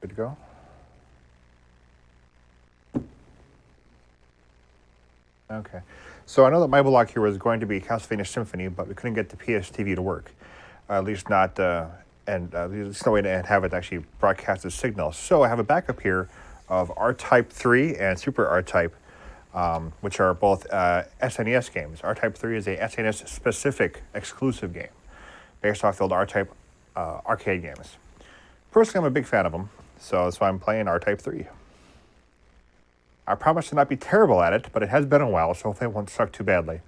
Good to go. Okay. So I know that my block here was going to be Castlevania Symphony, but we couldn't get the PSTV to work. At least not, there's no way to have it actually broadcast the signal. So I have a backup here of R-Type 3 and Super R-Type, which are both SNES games. R-Type 3 is a SNES specific exclusive game based off the old R-Type arcade games. Personally, I'm a big fan of them, so that's why I'm playing R-Type 3. I promise to not be terrible at it, but it has been a while, so hopefully it won't suck too badly.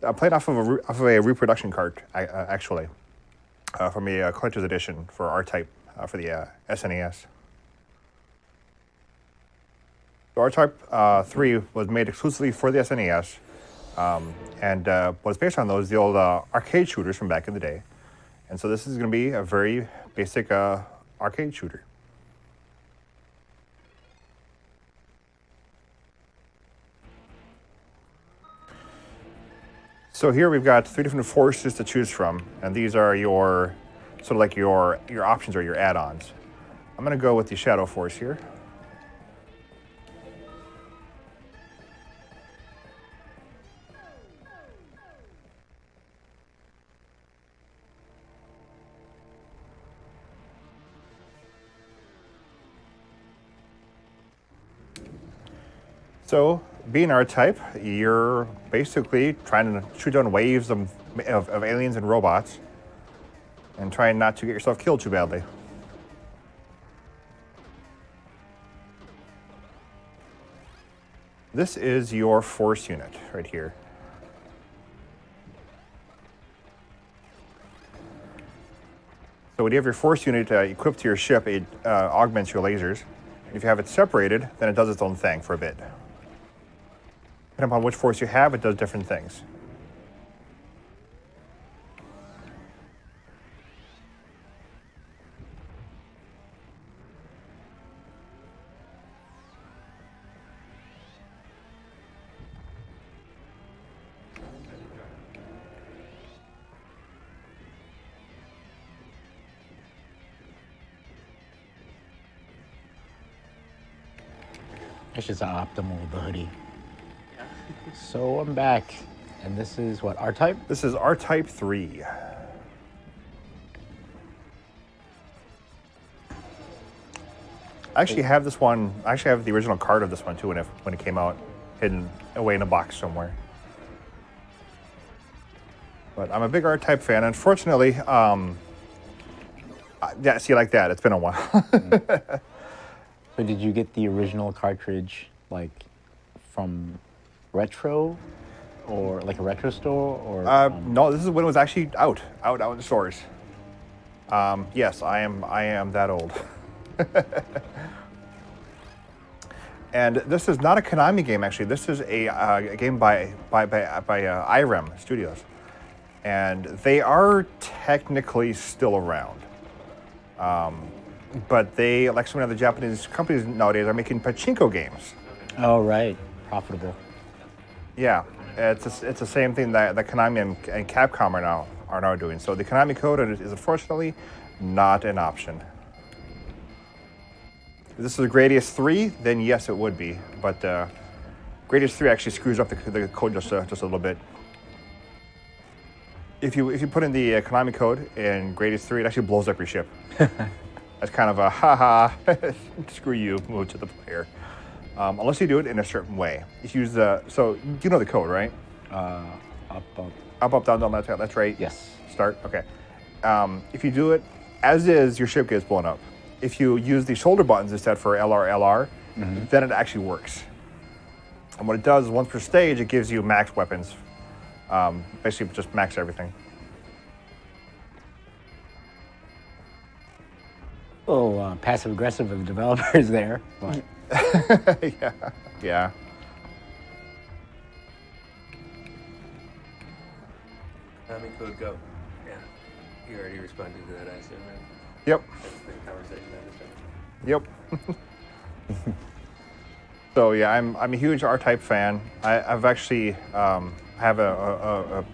I'm playing off of a reproduction cart, actually, from a collector's edition for R-Type for the SNES. So R-Type 3 was made exclusively for the SNES, and was based on the old arcade shooters from back in the day. And so this is going to be a very basic arcade shooter. So here we've got 3 different forces to choose from, and these are your sort of like your options or your add-ons. I'm going to go with the Shadow Force here. So, being R-Type, you're basically trying to shoot down waves of aliens and robots and trying not to get yourself killed too badly. This is your force unit right here. So when you have your force unit equipped to your ship, it augments your lasers. If you have it separated, then it does its own thing for a bit. Depending upon which force you have, it does different things. It's just optimal with the hoodie. So I'm back, and this is what, R-Type? This is R-Type 3. I actually have this one. I actually have the original card of this one too when it came out, hidden away in a box somewhere. But I'm a big R-Type fan. Unfortunately, yeah, see, like that. It's been a while. So did you get the original cartridge, like, from Retro, or like a retro store, or? No, this is when it was actually out in the stores. Yes, I am that old. And this is not a Konami game, actually. This is a game by IREM Studios, and they are technically still around. But they, like so many other Japanese companies nowadays, are making pachinko games. Oh, right, profitable. Yeah, it's the same thing that Konami and Capcom are now doing. So the Konami code is unfortunately not an option. If this is Gradius 3, then yes, it would be. But Gradius 3 actually screws up the code just a little bit. If you put in the Konami code in Gradius 3, it actually blows up your ship. That's kind of a haha, screw you move to the player. Unless you do it in a certain way. If you use so you know the code, right? Up, down, that's right. Yes. Start, okay. If you do it as is, your ship gets blown up. If you use the shoulder buttons instead for LR, then it actually works. And what it does is once per stage, it gives you max weapons. Basically just max everything. Oh, passive aggressive of the developers there, but. Yeah. Konami code go. Yeah. You already responded to that, I assume, right? Yep. That's the conversation I understand. Yep. So yeah, I'm a huge R-Type fan. I've actually have a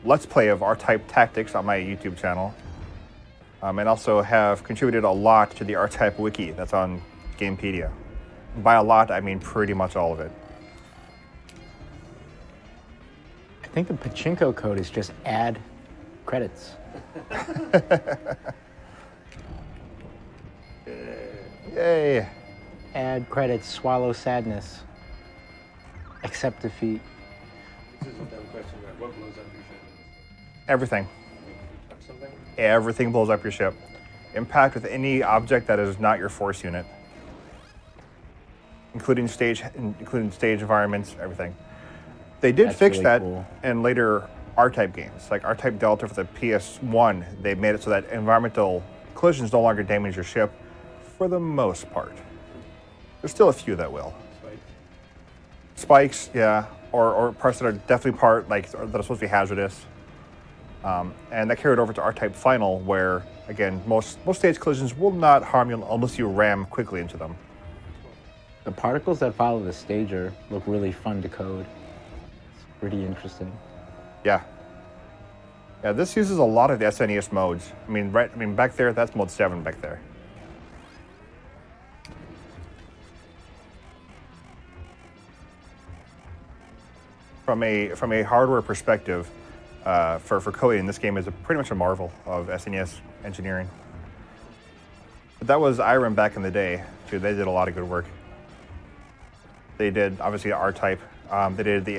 Let's Play of R-Type Tactics on my YouTube channel. and also have contributed a lot to the R-Type wiki that's on Gamepedia. By a lot, I mean pretty much all of it. I think the pachinko code is just add credits. Yay! Add credits, swallow sadness. Accept defeat. This is a dumb question, but what blows up your ship? Everything. Touch something? Everything blows up your ship. Impact with any object that is not your force unit. Including stage environments, everything. They did That's fix really that cool. in later R-Type games. Like R-Type Delta for the PS1, they made it so that environmental collisions no longer damage your ship for the most part. There's still a few that will. Spikes, yeah, or parts that are definitely that are supposed to be hazardous. And that carried over to R-Type Final, where, again, most stage collisions will not harm you unless you ram quickly into them. The particles that follow the stager look really fun to code. It's pretty interesting. Yeah. Yeah, this uses a lot of the SNES modes. I mean, back there, that's mode 7 back there. From a hardware perspective, for coding, this game is pretty much a marvel of SNES engineering. But that was IREM back in the day, too. They did a lot of good work. They did, obviously, R-Type. They did the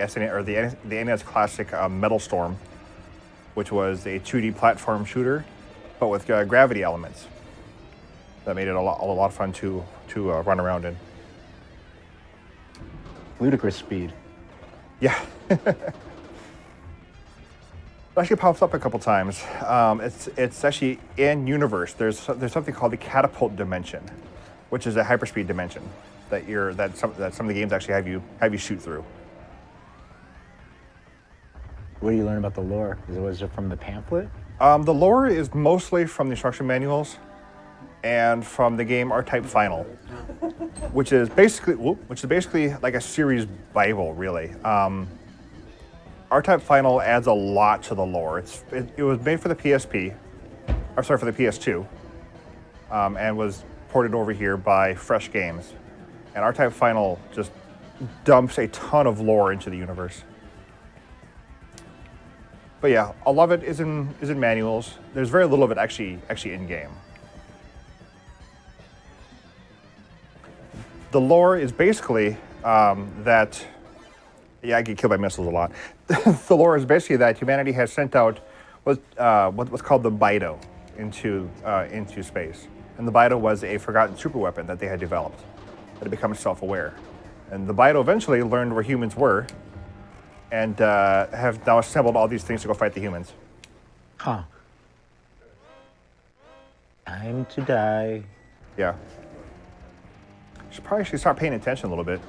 NES Classic Metal Storm, which was a 2D platform shooter, but with gravity elements. That made it a lot of fun to run around in. Ludicrous speed. Yeah. It actually pops up a couple times. It's actually in universe. There's something called the catapult dimension, which is a hyperspeed dimension that some of the games actually have you shoot through. What do you learn about the lore? Was it from the pamphlet? The lore is mostly from the instruction manuals and from the game R-Type Final, which is basically like a series Bible, really. R-Type Final adds a lot to the lore. It was made for the PSP, for the PS2, and was ported over here by Fresh Games. And R-Type Final just dumps a ton of lore into the universe. But yeah, a lot of it is in manuals. There's very little of it actually in game. The lore is basically that. Yeah, I get killed by missiles a lot. The lore is basically that humanity has sent out what's called the Bido into space, and the Bido was a forgotten superweapon that they had developed that had become self-aware, and the Bido eventually learned where humans were, and have now assembled all these things to go fight the humans. Huh. Time to die. Yeah. Should start paying attention a little bit.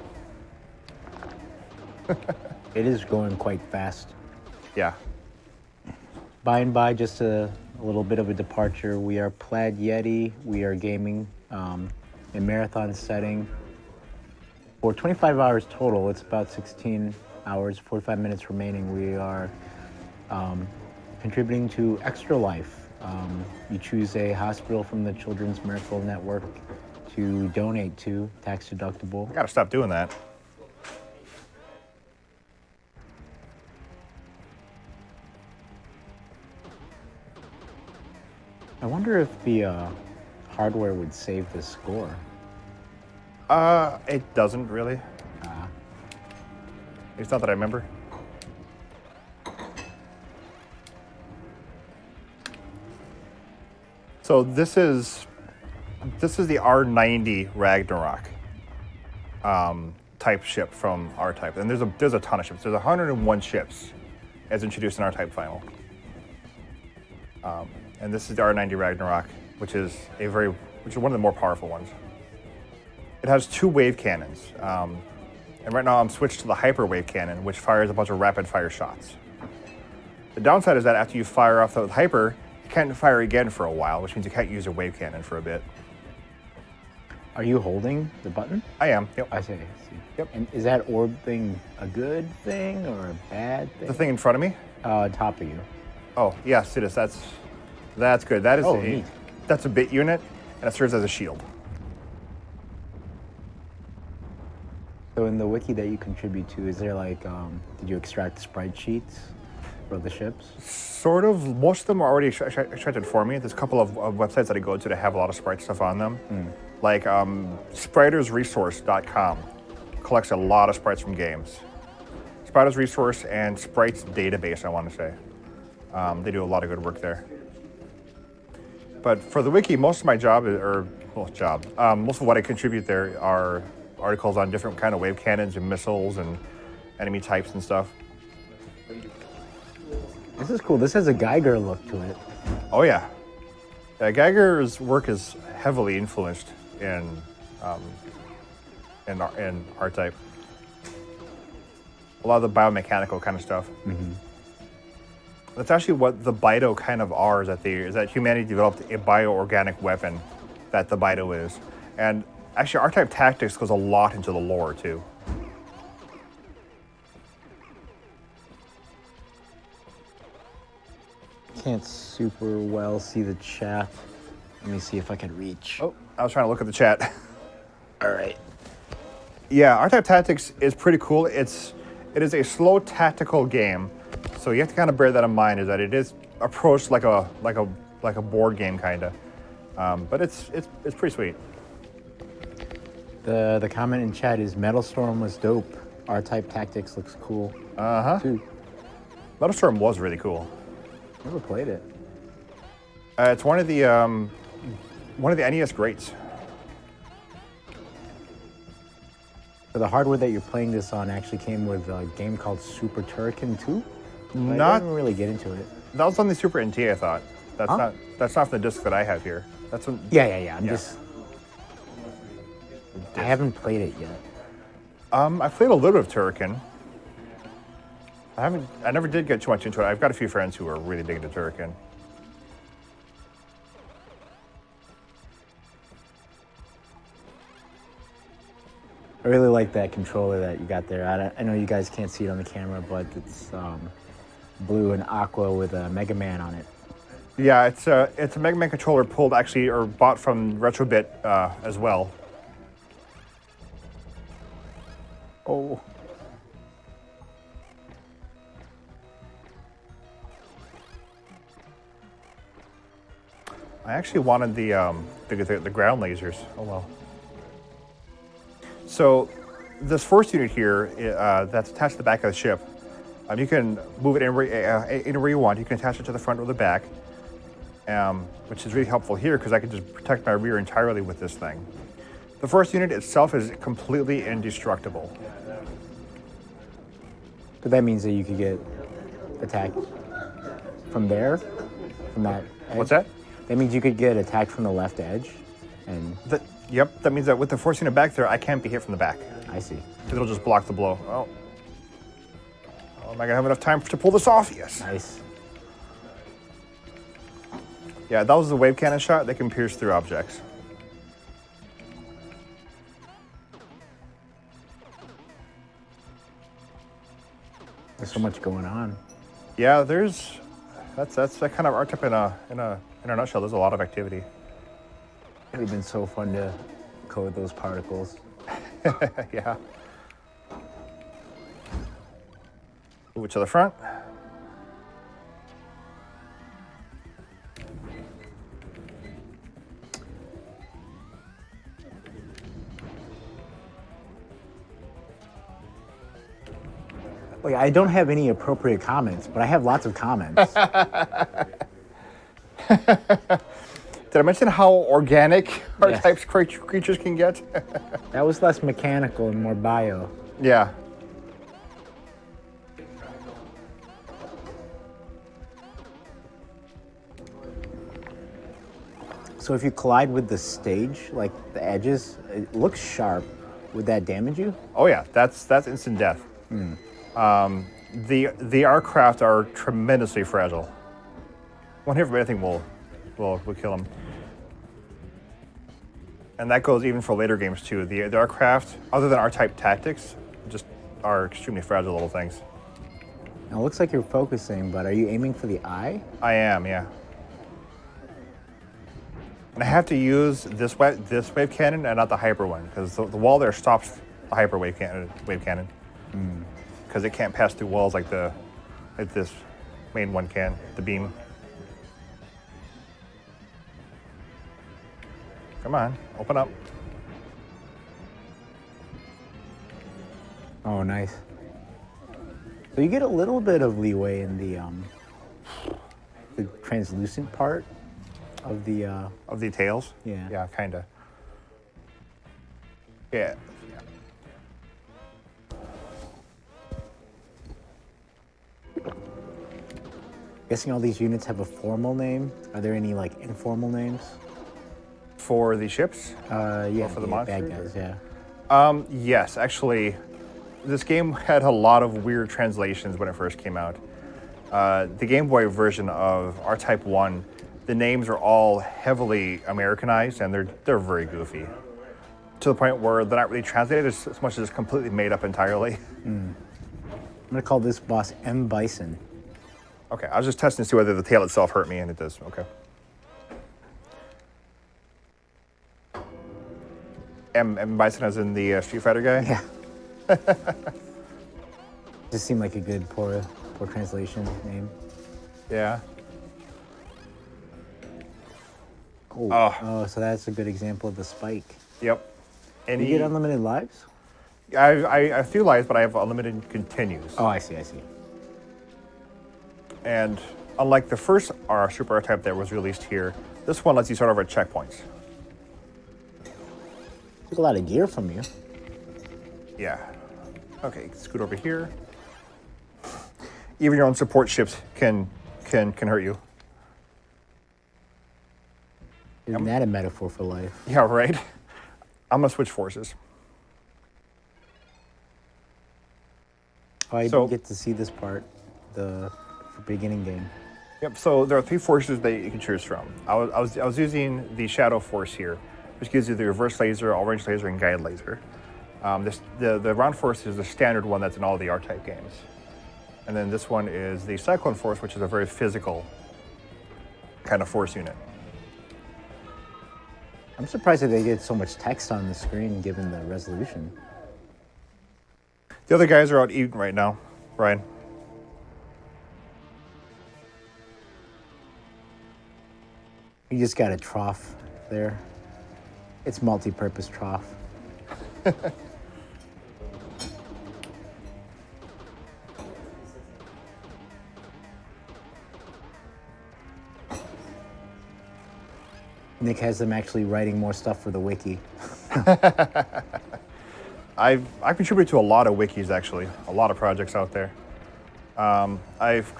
It is going quite fast. Yeah. By and by, just a little bit of a departure. We are Plaid Yeti. We are gaming in marathon setting. For 25 hours total, it's about 16 hours, 45 minutes remaining. We are contributing to Extra Life. You choose a hospital from the Children's Miracle Network to donate to, tax deductible. I gotta stop doing that. I wonder if the hardware would save the score. It doesn't really. It's not that I remember. So this is the R90 Ragnarok type ship from R-Type, and there's a ton of ships. There's 101 ships as introduced in R-Type Final. And this is the R90 Ragnarok, which is one of the more powerful ones. It has 2 wave cannons, and right now I'm switched to the hyper wave cannon, which fires a bunch of rapid fire shots. The downside is that after you fire off the hyper, you can't fire again for a while, which means you can't use your wave cannon for a bit. Are you holding the button? I am. Yep. I see. Yep. And is that orb thing a good thing or a bad thing? The thing in front of me? On top of you. Oh yes, it is. That's good. That is Oh, neat. that's a bit unit, and it serves as a shield. So in the wiki that you contribute to, is there like, did you extract sprite sheets for the ships? Sort of. Most of them are already extracted for me. There's a couple of websites that I go to that have a lot of sprite stuff on them. Like spritersresource.com collects a lot of sprites from games. Spiders Resource and Sprites Database, I want to say. They do a lot of good work there. But for the wiki, most of my job, most of what I contribute there are articles on different kind of wave cannons and missiles and enemy types and stuff. This is cool. This has a Geiger look to it. Oh yeah. Geiger's work is heavily influenced in R-Type. A lot of the biomechanical kind of stuff. That's actually what the Bido kind of are, is that humanity developed a bioorganic weapon that the Bido is. And actually R-Type Tactics goes a lot into the lore too. Can't super well see the chat. Let me see if I can reach. Oh, I was trying to look at the chat. All right. Yeah, R-Type Tactics is pretty cool. It is a slow tactical game, so you have to kind of bear that in mind. Is that it is approached like a board game kind of, but it's pretty sweet. The comment in chat is Metal Storm was dope. R-Type Tactics looks cool. Too. Metal Storm was really cool. Never played it. It's one of the NES greats. So the hardware that you're playing this on actually came with a game called Super Turrican 2? I didn't really get into it. That was on the Super NT, I thought. That's not the disc that I have here. That's when, Yeah. I haven't played it yet. I played a little bit of Turrican. I never did get too much into it. I've got a few friends who are really big into Turrican. I really like that controller that you got there. I know you guys can't see it on the camera, but it's blue and aqua with a Mega Man on it. Yeah, it's a Mega Man controller pulled actually or bought from Retrobit as well. Oh. I actually wanted the ground lasers. Oh well. So this first unit here that's attached to the back of the ship, you can move it anywhere you want. You can attach it to the front or the back, which is really helpful here because I can just protect my rear entirely with this thing. The first unit itself is completely indestructible. So that means that you could get attacked from there, from that edge? What's that? That means you could get attacked from the left edge, and Yep, that means that with the first unit back there, I can't be hit from the back. I see. It'll just block the blow. Oh, am I gonna have enough time to pull this off? Yes. Nice. Yeah, that was the wave cannon shot that can pierce through objects. There's so much going on. Yeah, that's that kind of R-Type in a nutshell. There's a lot of activity. It would have been so fun to code those particles. Yeah. Move it to the front. Wait, I don't have any appropriate comments, but I have lots of comments. Did I mention how organic R-Type's creatures can get? That was less mechanical and more bio. Yeah. So if you collide with the stage, like the edges, it looks sharp. Would that damage you? Oh yeah, that's instant death. The aircraft are tremendously fragile. One hit from anything will kill them. And that goes even for later games too. The aircraft, other than R-Type Tactics, just are extremely fragile little things. Now, it looks like you're focusing, but are you aiming for the eye? I am, yeah. And I have to use this wave cannon and not the hyper one because the wall there stops the hyper wave cannon. Because it can't pass through walls like this main one can, the beam. Come on, open up. Oh, nice. So you get a little bit of leeway in the translucent part of the Of the tails? Yeah. Yeah, kinda. Yeah. Guessing all these units have a formal name. Are there any like informal names? For the ships? Yeah, for the bad monsters, guys, yeah. Yes, actually, this game had a lot of weird translations when it first came out. The Game Boy version of R-Type 1, the names are all heavily Americanized and they're very goofy. To the point where they're not really translated as much as completely made up entirely. I'm gonna call this boss M. Bison. Okay, I was just testing to see whether the tail itself hurt me, and it does. Okay. M. Bison as in the Street Fighter guy? Yeah. Just seemed like a good poor translation name. Yeah. Oh, so that's a good example of the spike. Yep. You get unlimited lives? I have a few lives, but I have unlimited continues. Oh, I see. And unlike the first Super R-Type that was released here, this one lets you start over at checkpoints. Took a lot of gear from you. Yeah. Okay, scoot over here. Even your own support ships can hurt you. Isn't that a metaphor for life? Yeah, right. I'm gonna switch forces. Oh, I So- didn't get to see this part, the beginning game. Yep. So there are three forces that you can choose from. I was using the Shadow Force here, which gives you the reverse laser, orange laser, and guide laser. The round force is the standard one that's in all the R-Type games, and then this one is the Cyclone Force, which is a very physical kind of force unit. I'm surprised that they get so much text on the screen given the resolution. The other guys are out eating right now, Ryan. You just got a trough there. It's multi-purpose trough. Nick has them actually writing more stuff for the wiki. I've contributed to a lot of wikis, actually, a lot of projects out there. I've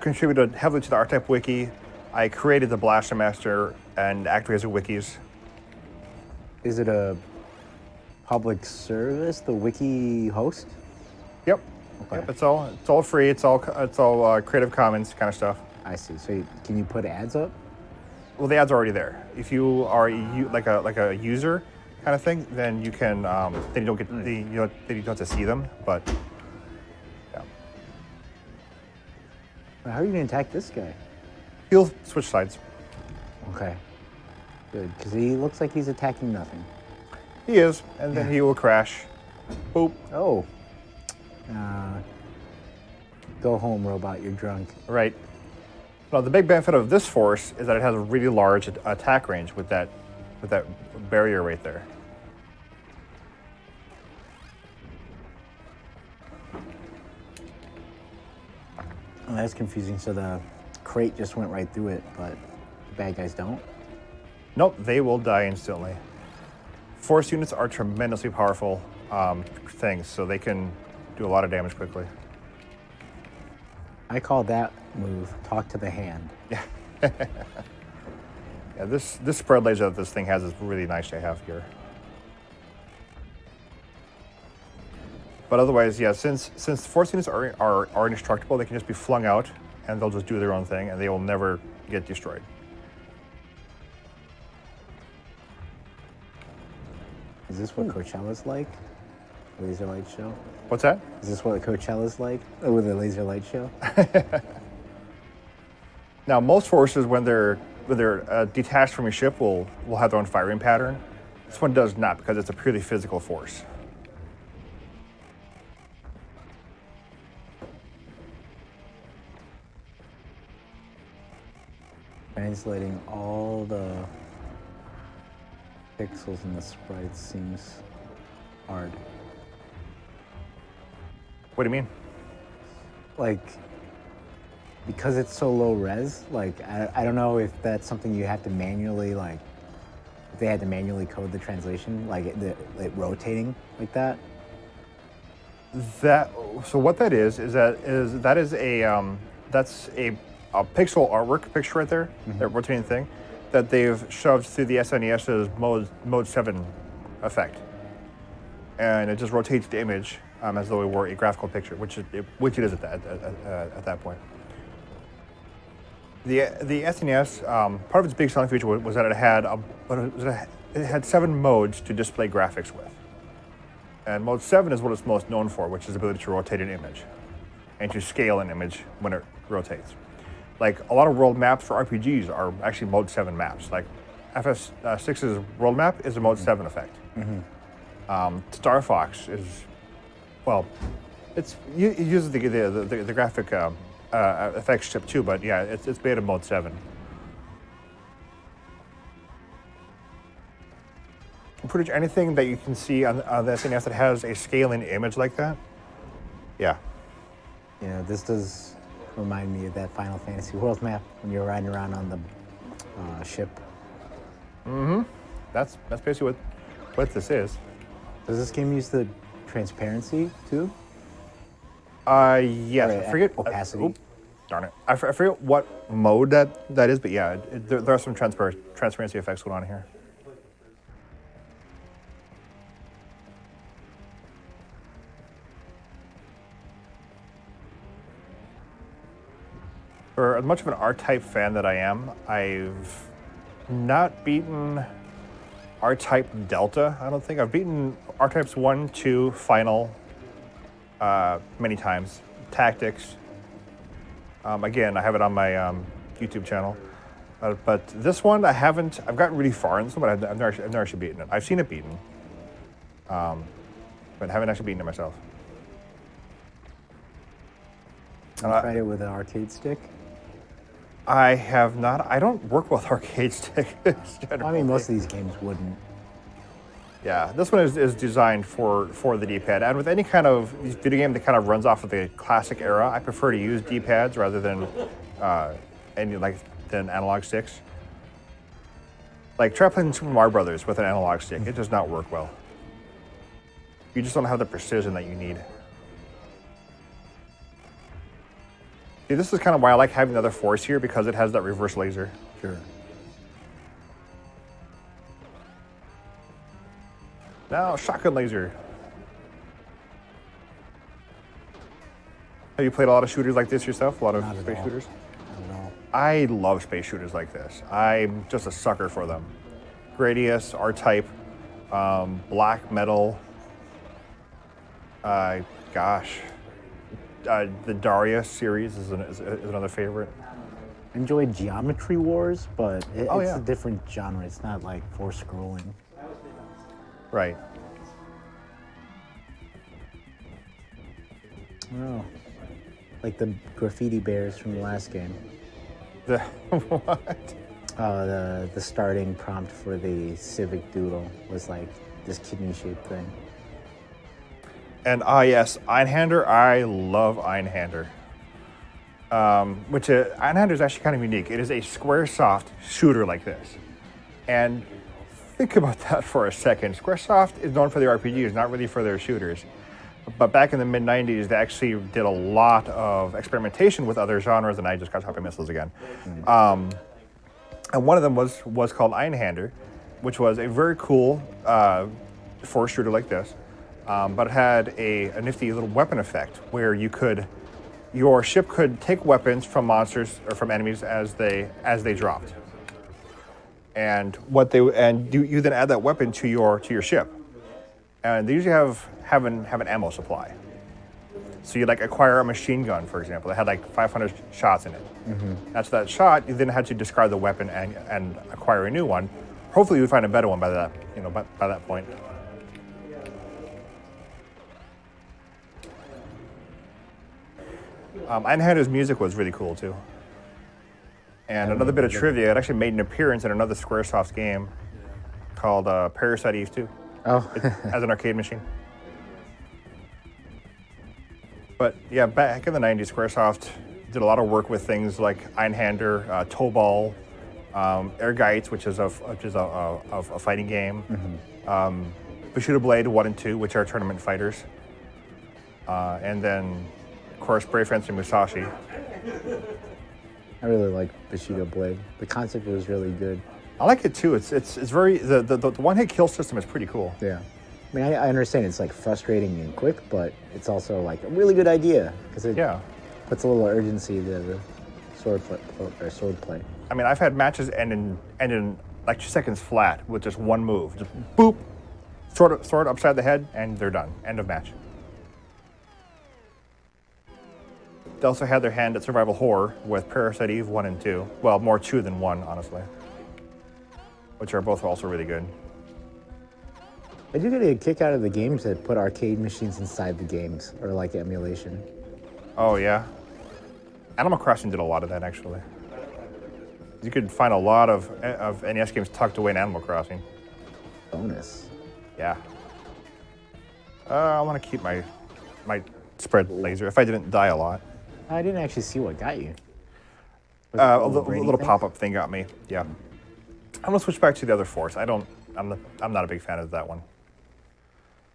contributed heavily to the R-Type wiki. I created the Blaster Master and Activator wikis. Is it a public service, the wiki host? Yep. Okay. Yep. It's all free. It's all Creative Commons kind of stuff. I see. So can you put ads up? Well, the ads are already there. If you are like a user kind of thing, then you can then you don't get then you don't have to see them. But yeah, How are you going to attack this guy? he'll switch sides. Okay. Good, because he looks like he's attacking nothing. He is, and then he will crash. Boop. Oh. Go home, robot. You're drunk. Right. Now the big benefit of this force is that it has a really large attack range with that barrier right there. Oh, that's confusing. So the crate just went right through it, but the bad guys don't? Nope, they will die instantly. Force units are tremendously powerful things, so they can do a lot of damage quickly. I call that move talk to the hand. Yeah, this spread laser that this thing has is really nice to have here. But otherwise, yeah, since force units are indestructible, they can just be flung out and they'll just do their own thing and they will never get destroyed. Is this what Coachella's like? Laser light show? What's that? Is this what Coachella's like? With a laser light show? Now, most forces, when they're when they're detached from your ship will have their own firing pattern. This one does not because it's a purely physical force. Translating all the pixels in the sprites seems hard. What do you mean? Like, because it's so low res, like, I don't know if that's something you have to manually, like, if they had to manually code the translation, like it rotating like that. So what that is that is a that's a pixel artwork picture right there, that rotating thing, that they've shoved through the SNES's mode 7 effect, and it just rotates the image as though it were a graphical picture, which it is at that point. The SNES, part of its big selling feature was that it had 7 modes to display graphics with. And mode 7 is what it's most known for, which is the ability to rotate an image and to scale an image when it rotates. Like, a lot of world maps for RPGs are actually mode 7 maps. Like, FF6's world map is a mode 7 effect. Star Fox is, well, it uses the graphic effects chip too, but yeah, it's beta mode 7. Pretty much anything that you can see on the SNES that has a scaling image like that, yeah. Yeah, this does remind me of that Final Fantasy World map when you're riding around on the ship. That's basically what this is. Does this game use the transparency too? Yes, Or I forget. opacity? Darn it. I forget what mode that is, but yeah, there are some transparency effects going on here. For as much of an R-Type fan that I am, I've not beaten R-Type Delta, I don't think. I've beaten R-Types 1, 2, Final many times. Tactics. Again, I have it on my YouTube channel. But this one, I've gotten really far in this one, but I've never actually beaten it. I've seen it beaten. But haven't actually beaten it myself. You tried it with an arcade stick? I have not. I don't work with arcade sticks. I mean, most of these games wouldn't. Yeah, this one is designed for the D-pad, and with any kind of video game that kind of runs off of the classic era, I prefer to use D-pads rather than than analog sticks. Like, try playing Super Mario Brothers with an analog stick; it does not work well. You just don't have the precision that you need. See, this is kind of why I like having the other force here, because it has that reverse laser. Sure. Now, shotgun laser. Have you played a lot of shooters like this yourself? A lot of space shooters? Not at all. I love space shooters like this. I'm just a sucker for them. Gradius, R-Type, Black Metal. Gosh. The Daria series is another favorite. I enjoyed Geometry Wars, but it's yeah. a different genre. It's not like force scrolling. Right. Oh, like the graffiti bears from the last game. The what? The starting prompt for the Civic Doodle was like this kidney-shaped thing. And yes, Einhander. I love Einhander. Einhander is actually kind of unique. It is a Squaresoft shooter like this. And think about that for a second. Squaresoft is known for their RPGs, not really for their shooters. But back in the mid-90s, they actually did a lot of experimentation with other genres, and I just got talking missiles again. And one of them was called Einhander, which was a very cool force shooter like this. But it had a nifty little weapon effect where your ship could take weapons from monsters or from enemies as they dropped, and you then add that weapon to your ship, and they usually have an ammo supply. So you like acquire a machine gun, for example, that had like 500 shots in it. After that shot, you then had to discard the weapon and acquire a new one. Hopefully, you would find a better one by that, by that point. Einhander's music was really cool too. And another bit of trivia, it actually made an appearance in another Squaresoft game called Parasite Eve 2. Oh, As an arcade machine. But yeah, back in the 90s, Squaresoft did a lot of work with things like Einhander, Tobal, Ergites, which is a fighting game, Bushido Blade 1 and 2, which are tournament fighters, and then, of course, Brave Fencer Musashi. I really like Bushido Blade. The concept was really good. I like it too. It's very the one-hit kill system is pretty cool. Yeah. I mean, I understand it's like frustrating and quick, but it's also like a really good idea because it puts a little urgency to the sword play. I mean, I've had matches end in like 2 seconds flat with just one move. Just boop, sword upside the head, and they're done. End of match. They also had their hand at survival horror with Parasite Eve 1 and 2. Well, more 2 than 1, honestly. Which are both also really good. I do get a kick out of the games that put arcade machines inside the games, or like emulation. Oh, yeah. Animal Crossing did a lot of that, actually. You could find a lot of NES games tucked away in Animal Crossing. Bonus. Yeah. I want to keep my spread laser if I didn't die a lot. I didn't actually see what got you. A little pop-up thing got me. Yeah. I'm gonna switch back to the other force. I'm not a big fan of that one.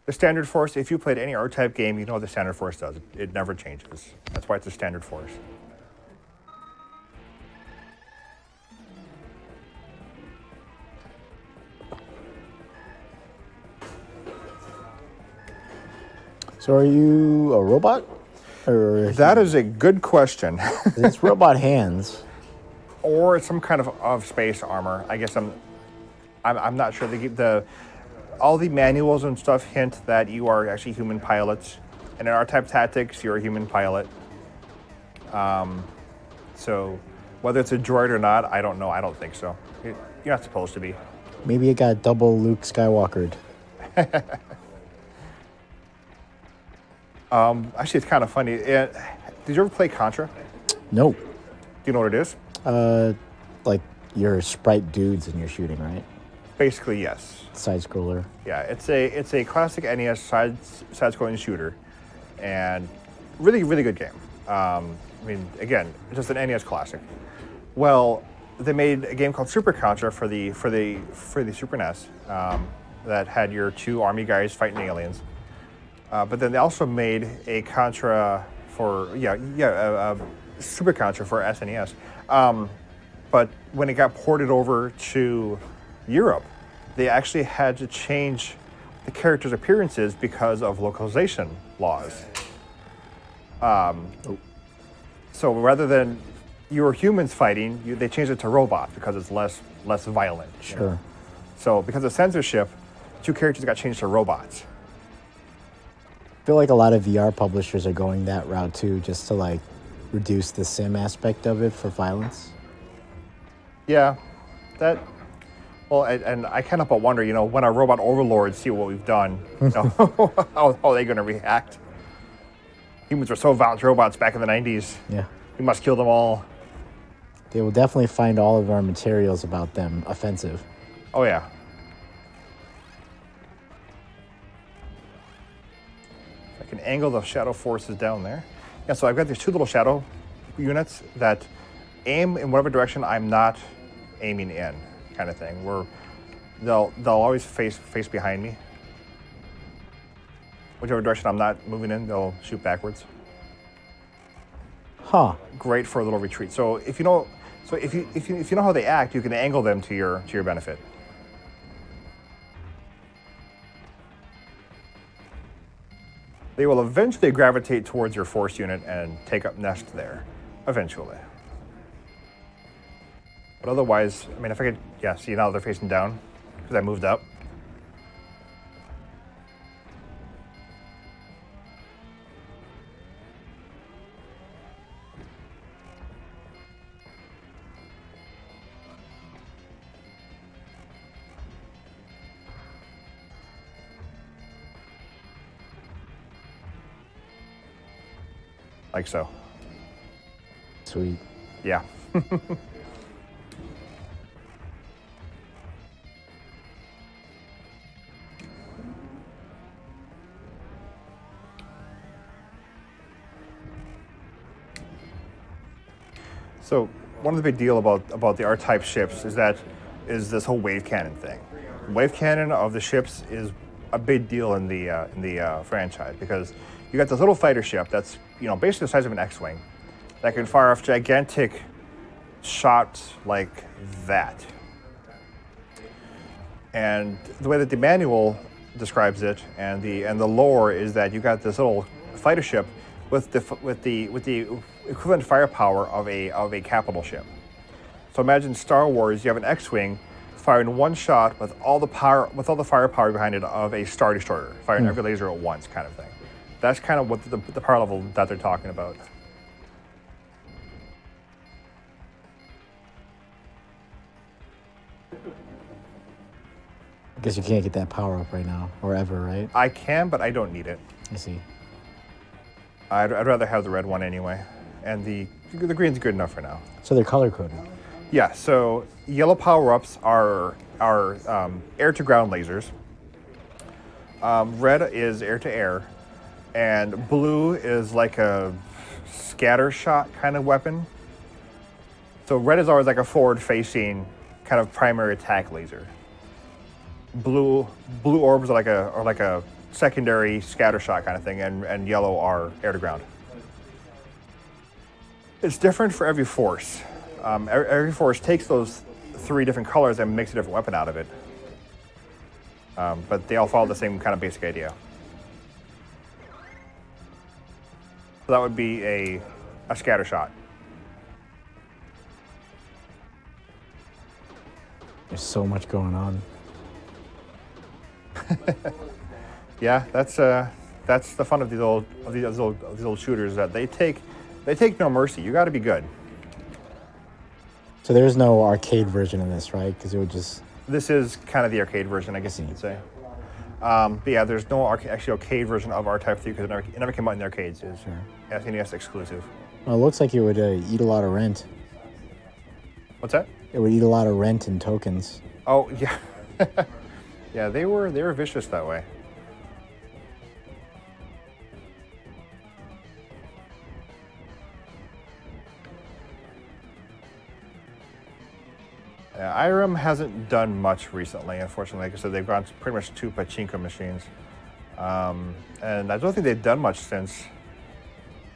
The standard force, if you played any R-type game, you know what the standard force does. It never changes. That's why it's a standard force. So are you a robot? Or That is a good question. it's robot hands. Or it's some kind of space armor. I guess I'm not sure. All the manuals and stuff hint that you are actually human pilots. And in R-type tactics, you're a human pilot. So whether it's a droid or not, I don't know. I don't think so. You're not supposed to be. Maybe it got double Luke Skywalkered. Actually, it's kind of funny. Did you ever play Contra? Nope. Do you know what it is? Like you're sprite dudes and you're shooting, right? Basically, yes. Side scroller. Yeah, it's a classic NES side-scrolling shooter, and really good game. I mean, again, just an NES classic. Well, they made a game called Super Contra for the Super NES that had your two army guys fighting aliens. But then they also made a Contra for Super Contra for SNES. But when it got ported over to Europe, they actually had to change the characters' appearances because of localization laws. So rather than your humans fighting, they changed it to robots because it's less violent. Sure. You know? So because of censorship, two characters got changed to robots. I feel like a lot of VR publishers are going that route too, just to like reduce the sim aspect of it for violence. Yeah, that. Well, and I can't help but wonder, when our robot overlords see what we've done, how are they going to react? Humans were so violent to robots back in the 90s. Yeah. We must kill them all. They will definitely find all of our materials about them offensive. Oh, yeah. I can angle the shadow forces down there. Yeah, so I've got these two little shadow units that aim in whatever direction I'm not aiming in, kind of thing, where they'll always face behind me. Whichever direction I'm not moving in, they'll shoot backwards. Huh. Great for a little retreat. So if you know how they act, you can angle them to your benefit. They will eventually gravitate towards your force unit and take up nest there, eventually. But otherwise, I mean, if I could, see now they're facing down because I moved up. like so. Sweet. Yeah. So one of the big deal about the R-type ships is this whole wave cannon thing. Wave cannon of the ships is a big deal in the franchise because you got this little fighter ship that's basically the size of an X-wing that can fire off gigantic shots like that. And the way that the manual describes it and the lore is that you got this little fighter ship with the equivalent firepower of a capital ship. So imagine Star Wars. You have an X-wing firing one shot with all the firepower behind it of a Star Destroyer, firing every laser at once, kind of thing. That's kind of what the power level that they're talking about. I guess you can't get that power up right now or ever, right? I can, but I don't need it. I see. I'd rather have the red one anyway, and the green's good enough for now. So they're color coded. Yeah. So yellow power-ups are air-to-ground lasers. Red is air-to-air, and blue is like a scatter shot kind of weapon. So red is always like a forward-facing kind of primary attack laser. Blue orbs are like a secondary scatter shot kind of thing, and yellow are air-to-ground. It's different for every force. Every force takes those three different colors and makes a different weapon out of it. But they all follow the same kind of basic idea. So that would be a scatter shot. There's so much going on. Yeah, that's the fun of these old shooters, that they take no mercy. You got to be good. So there's no arcade version of this, right? Because it would just... This is kind of the arcade version, I guess you could say. But yeah, there's no actually arcade version of R-Type 3 because it never came out in the arcades. It's SNES exclusive. Well, it looks like it would eat a lot of rent. What's that? It would eat a lot of rent and tokens. Oh yeah, yeah. They were vicious that way. IRM hasn't done much recently, unfortunately. Like I said, they've gone pretty much to pachinko machines. And I don't think they've done much since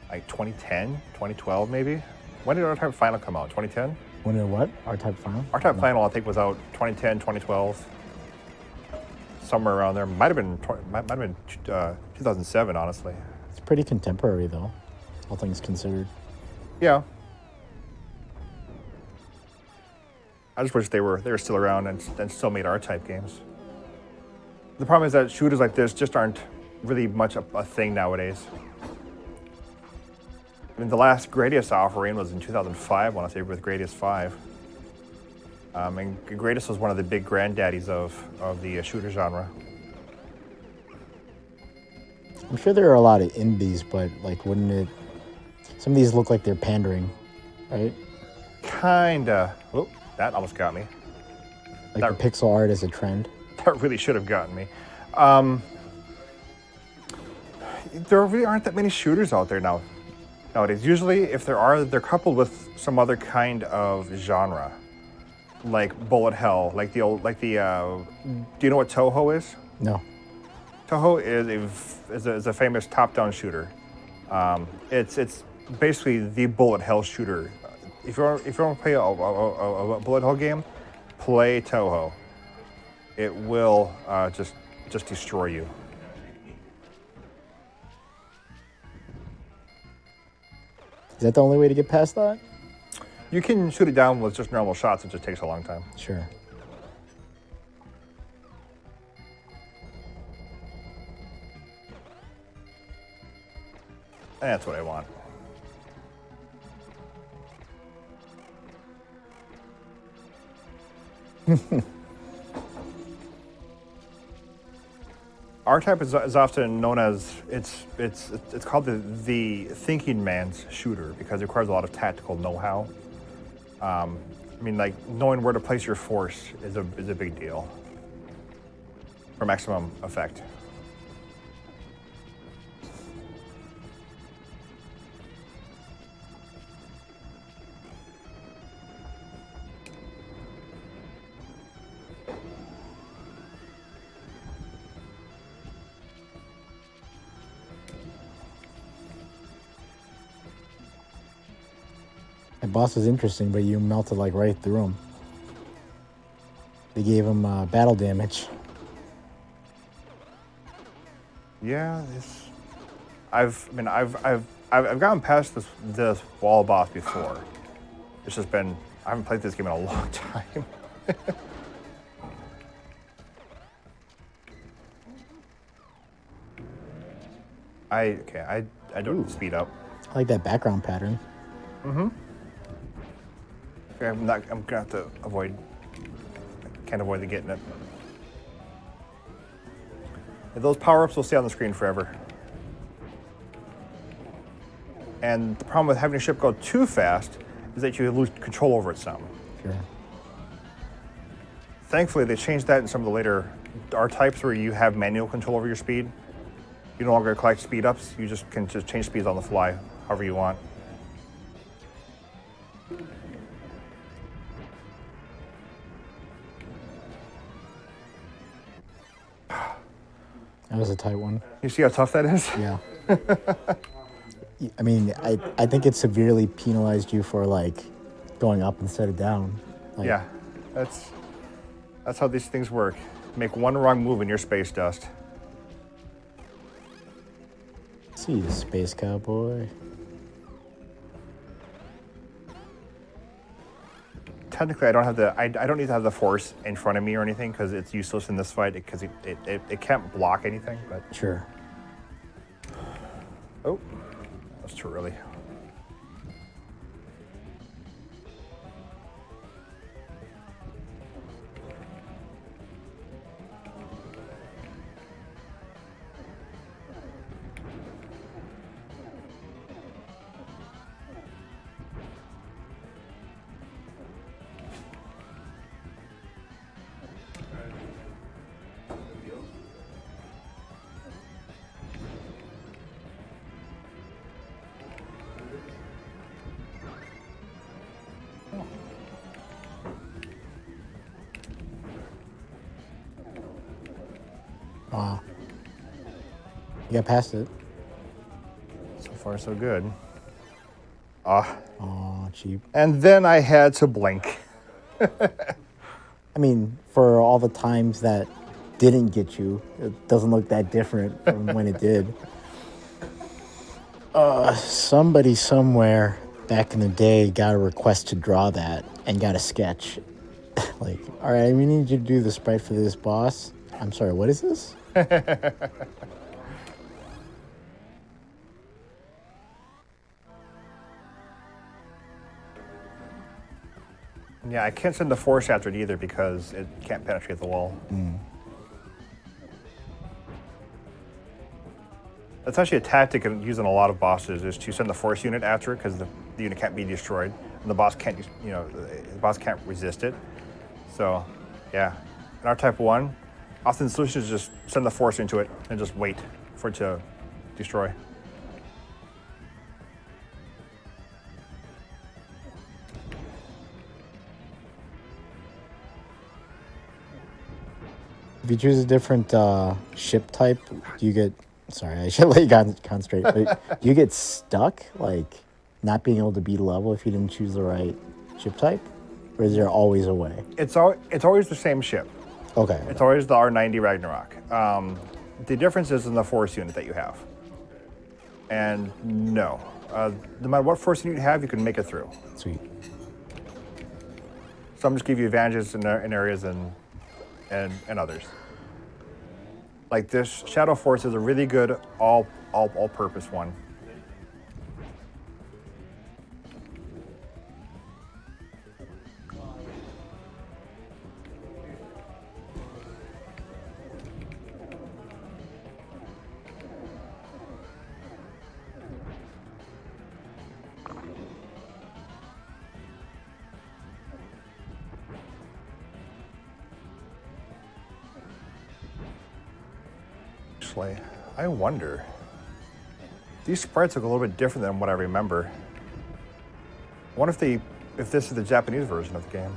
like 2010, 2012 maybe. When did R-Type Final come out? 2010? When did what? R-Type Final? R-Type Final, I think, was out 2010, 2012. Somewhere around there. Might have been 2007, honestly. It's pretty contemporary, though, all things considered. Yeah. I just wish they were still around and still made R-Type games. The problem is that shooters like this just aren't really much a thing nowadays. I mean, the last Gradius offering was in 2005, I want to say, with Gradius 5. And Gradius was one of the big granddaddies of the shooter genre. I'm sure there are a lot of indies, but like, wouldn't it... Some of these look like they're pandering, right? Kinda. Whoop, that almost got me. Like the pixel art is a trend. That really should have gotten me. There really aren't that many shooters out there nowadays. Usually, if there are, they're coupled with some other kind of genre, like bullet hell, do you know what Toho is? No. Toho is a famous top-down shooter. It's basically the bullet hell shooter. If you want to play a bullet hell game, play Toho. It will just destroy you. Is that the only way to get past that? You can shoot it down with just normal shots. It just takes a long time. Sure. And that's what I want. R-Type is often known as it's called the thinking man's shooter because it requires a lot of tactical know-how. I mean, like knowing where to place your force is a big deal for maximum effect. The boss is interesting, but you melted like right through him. They gave him battle damage. Yeah, I've gotten past this wall boss before. It's just been I haven't played this game in a long time. I don't speed up. I like that background pattern. Mm-hmm. Okay, I'm gonna have to avoid. Can't avoid the getting it. Those power-ups will stay on the screen forever. And the problem with having your ship go too fast is that you lose control over it some. Sure. Thankfully, they changed that in some of the later R-types where you have manual control over your speed. You no longer collect speed ups. You can just change speeds on the fly, however you want. That was a tight one. You see how tough that is? Yeah. I mean, I think it severely penalized you for like going up instead of down. Like, Yeah, that's how these things work. Make one wrong move and you're space dust. See you, space cowboy. Technically, I don't need to have the force in front of me or anything because it's useless in this fight because it can't block anything. But Sure. oh, that's too early. Wow. You got past it. So far, so good. Ah, Oh, cheap. and then I had to blink. I mean, for all the times that didn't get you, it doesn't look that different from when it did. Somebody somewhere back in the day got a request to draw that and got a sketch. Like, all right, we need you to do the sprite for this boss. I'm sorry, what is this? Yeah, I can't send the force after it either because it can't penetrate the wall. That's actually a tactic used in a lot of bosses is to send the force unit after it because the unit can't be destroyed and the boss can't, the boss can't resist it. So, yeah, in R-Type 1, often the solution is just send the force into it and just wait for it to destroy. If you choose a different ship type, do you get... Sorry, I should let you concentrate. But do you get stuck, like not being able to beat a level if you didn't choose the right ship type? Or is there always a way? It's always the same ship. Okay. It's always the R90 Ragnarok. The difference is in the force unit that you have. And no, no matter what force unit you have, you can make it through. Sweet. Some just give you advantages in areas and others. Like this Shadow Force is a really good all-purpose one. actually. I wonder. These sprites look a little bit different than what I remember. I wonder if this is the Japanese version of the game.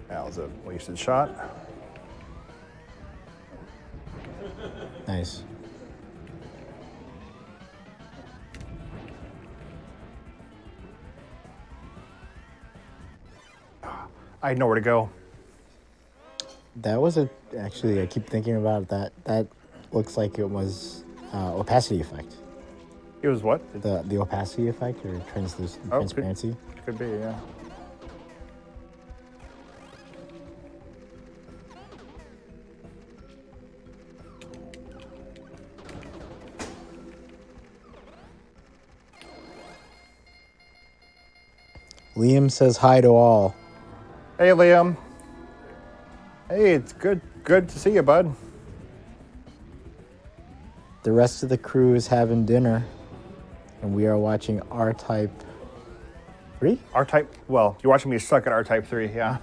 That was a wasted shot. Nice. I had nowhere to go. That was actually, I keep thinking about that. That looks like it was opacity effect. It was what? The opacity effect or transparency. Could be, yeah. Liam says hi to all. Hey, Liam. Hey, it's good to see you, bud. The rest of the crew is having dinner, and we are watching R-Type 3? R-Type, well, you're watching me suck at R-Type 3, yeah.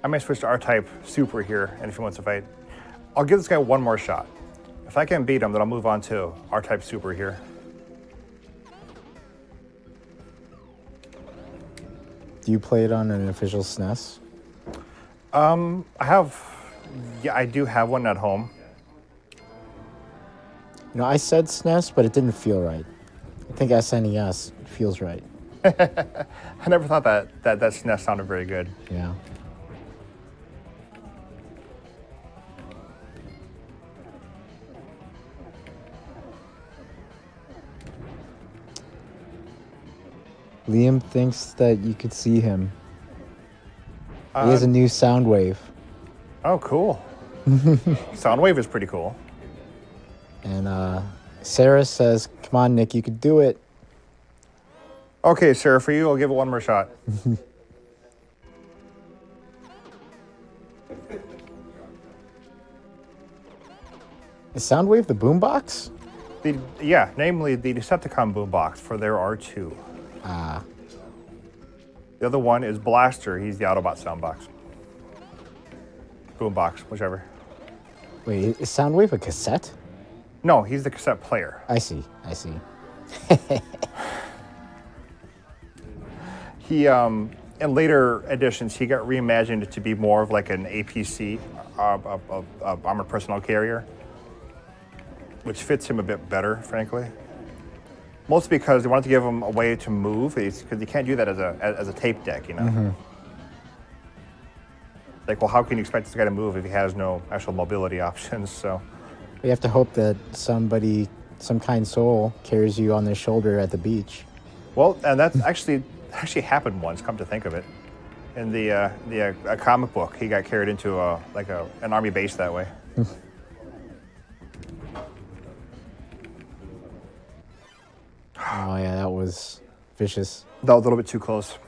I may switch to R-Type Super here, and if he wants to fight, I'll give this guy one more shot. If I can beat him, then I'll move on to R-Type Super here. Do you play it on an official SNES? I do have one at home. You know, I said SNES, but it didn't feel right. I think SNES feels right. I never thought that SNES sounded very good. Yeah. Liam thinks that you could see him. He has a new sound wave. Oh, cool. Soundwave is pretty cool. And Sarah says, come on, Nick, you could do it. Okay, Sarah, for you, I'll give it one more shot. Is Soundwave the boombox? Yeah, namely the Decepticon boombox, for there are two. Ah. The other one is Blaster. He's the Autobot soundbox. Boombox, whichever. Wait, is Soundwave a cassette? No, he's the cassette player. I see. He, in later editions, he got reimagined to be more of like an APC, armored personnel carrier, which fits him a bit better, frankly. Mostly because they wanted to give him a way to move, because you can't do that as a tape deck, you know? Mm-hmm. Like, well, how can you expect this guy to move if he has no actual mobility options, so... We have to hope that somebody, some kind soul, carries you on their shoulder at the beach. Well, and that's actually happened once, come to think of it. In the comic book, he got carried into an army base that way. Oh yeah, that was vicious. That was a little bit too close.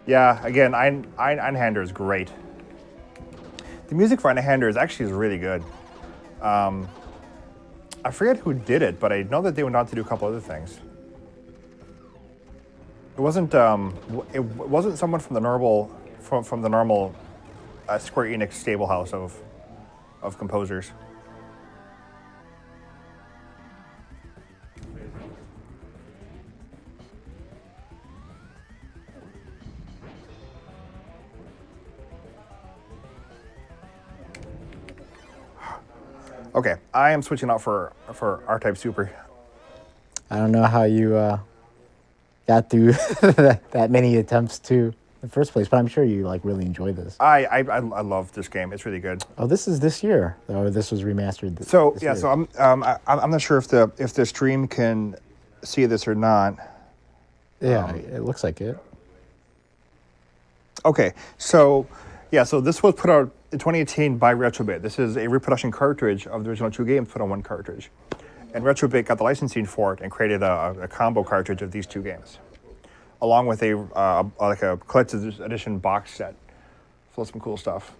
Yeah, again, Einhander is great. The music for Einhander is actually really good. I forget who did it, but I know that they went on to do a couple other things. It wasn't someone from the normal Square Enix stable house of composers. Okay, I am switching out for R-Type Super. I don't know how you got through that many attempts to the first place, but I'm sure you really enjoy this. I love this game. It's really good. Oh, this is this year, or this was remastered. So this yeah, year. so I'm not sure if the stream can see this or not. Yeah, it looks like it. Okay, so yeah, so this was put out in 2018 by Retrobit. This is a reproduction cartridge of the original two games put on one cartridge. And Retrobit got the licensing for it and created a combo cartridge of these two games, along with a like a collector's edition box set full of some cool stuff.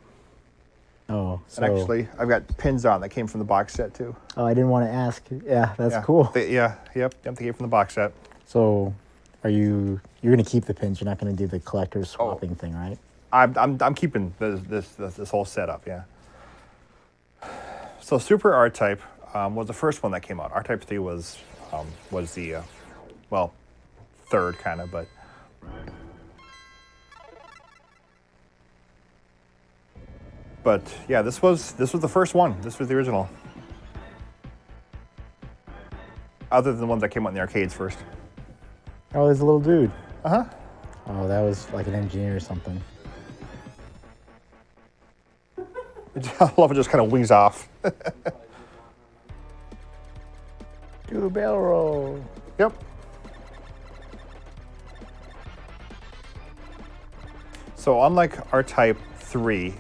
Oh, so... And actually, I've got pins on that came from the box set too. Oh, I didn't want to ask. Yeah, that's Yeah. cool. Yep, they came from the box set. So, you're going to keep the pins? You're not going to do the collector's swapping thing, right? I'm keeping this whole setup. Yeah. So Super R-Type was the first one that came out. R-Type 3 was the well, third kind of, but. But yeah, this was the first one. This was the original. Other than the ones that came out in the arcades first. Oh, there's a little dude. Uh-huh. Oh, that was like an engineer or something. I love it just kind of wings off. Do a barrel roll. Yep. So unlike R-Type 3,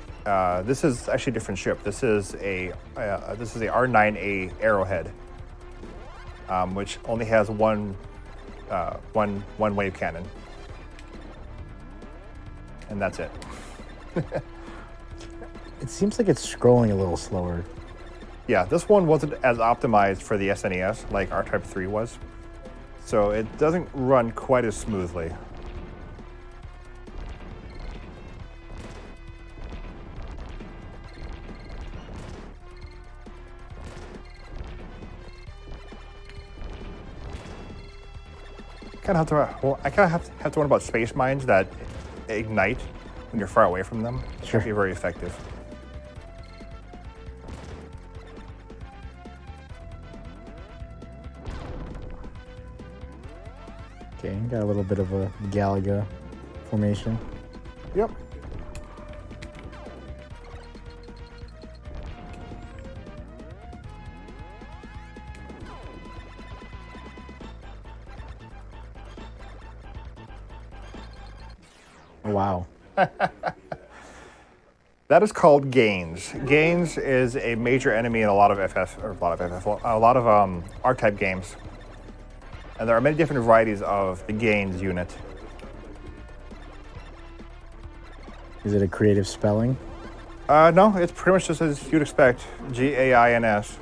this is actually a different ship. This is a R9A Arrowhead, which only has one wave cannon, and that's it. It seems like it's scrolling a little slower. Yeah, this one wasn't as optimized for the SNES like R-Type 3 was, so it doesn't run quite as smoothly. I kind of have to worry about space mines that ignite when you're far away from them. Sure. Be very effective. Okay, got a little bit of a Galaga formation. Yep. Wow. That is called Gains. Gains is a major enemy in a lot of R-Type games. And there are many different varieties of the Gains unit. Is it a creative spelling? No, it's pretty much just as you'd expect. Gains.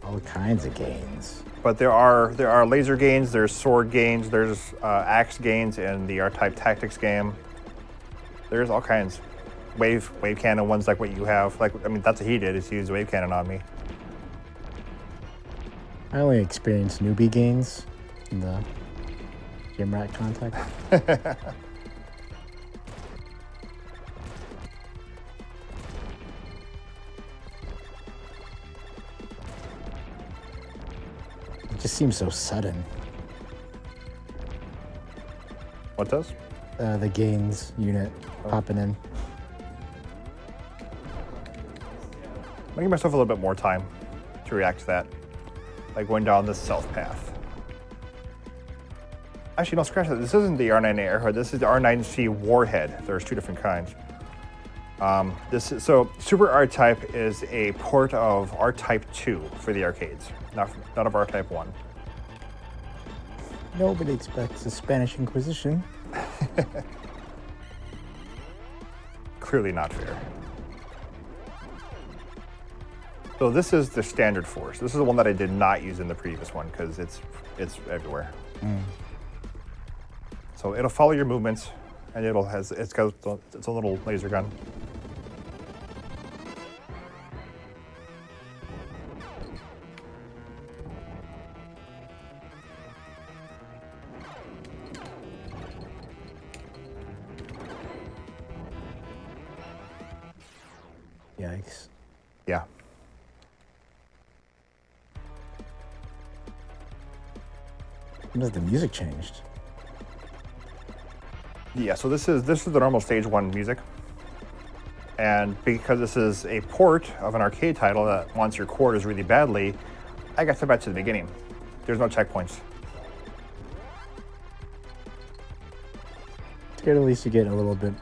All kinds of gains. But there are laser gains, there's sword gains, there's axe gains in the R-Type Tactics game. There's all kinds. Wave cannon ones like what you have. Like, I mean, that's what he did, is he used wave cannon on me. I only experienced newbie gains in the gym rat context. It just seems so sudden. What does? The gains unit popping in. I'm gonna give myself a little bit more time to react to that. Like going down this south path. Actually, no, scratch that. This isn't the R9A Airhead. This is the R9C Warhead. There's two different kinds. So Super R-Type is a port of R-Type 2 for the arcades, not of R-Type 1. Nobody expects the Spanish Inquisition. Clearly not fair. So this is the standard force. This is the one that I did not use in the previous one because it's everywhere. So it'll follow your movements, and it's got its own little laser gun. Yikes. Yeah. When has the music changed? Yeah, so this is the normal stage 1 music. And because this is a port of an arcade title that wants your quarters really badly, I got to back to the beginning. There's no checkpoints. It's good at least to get a little bit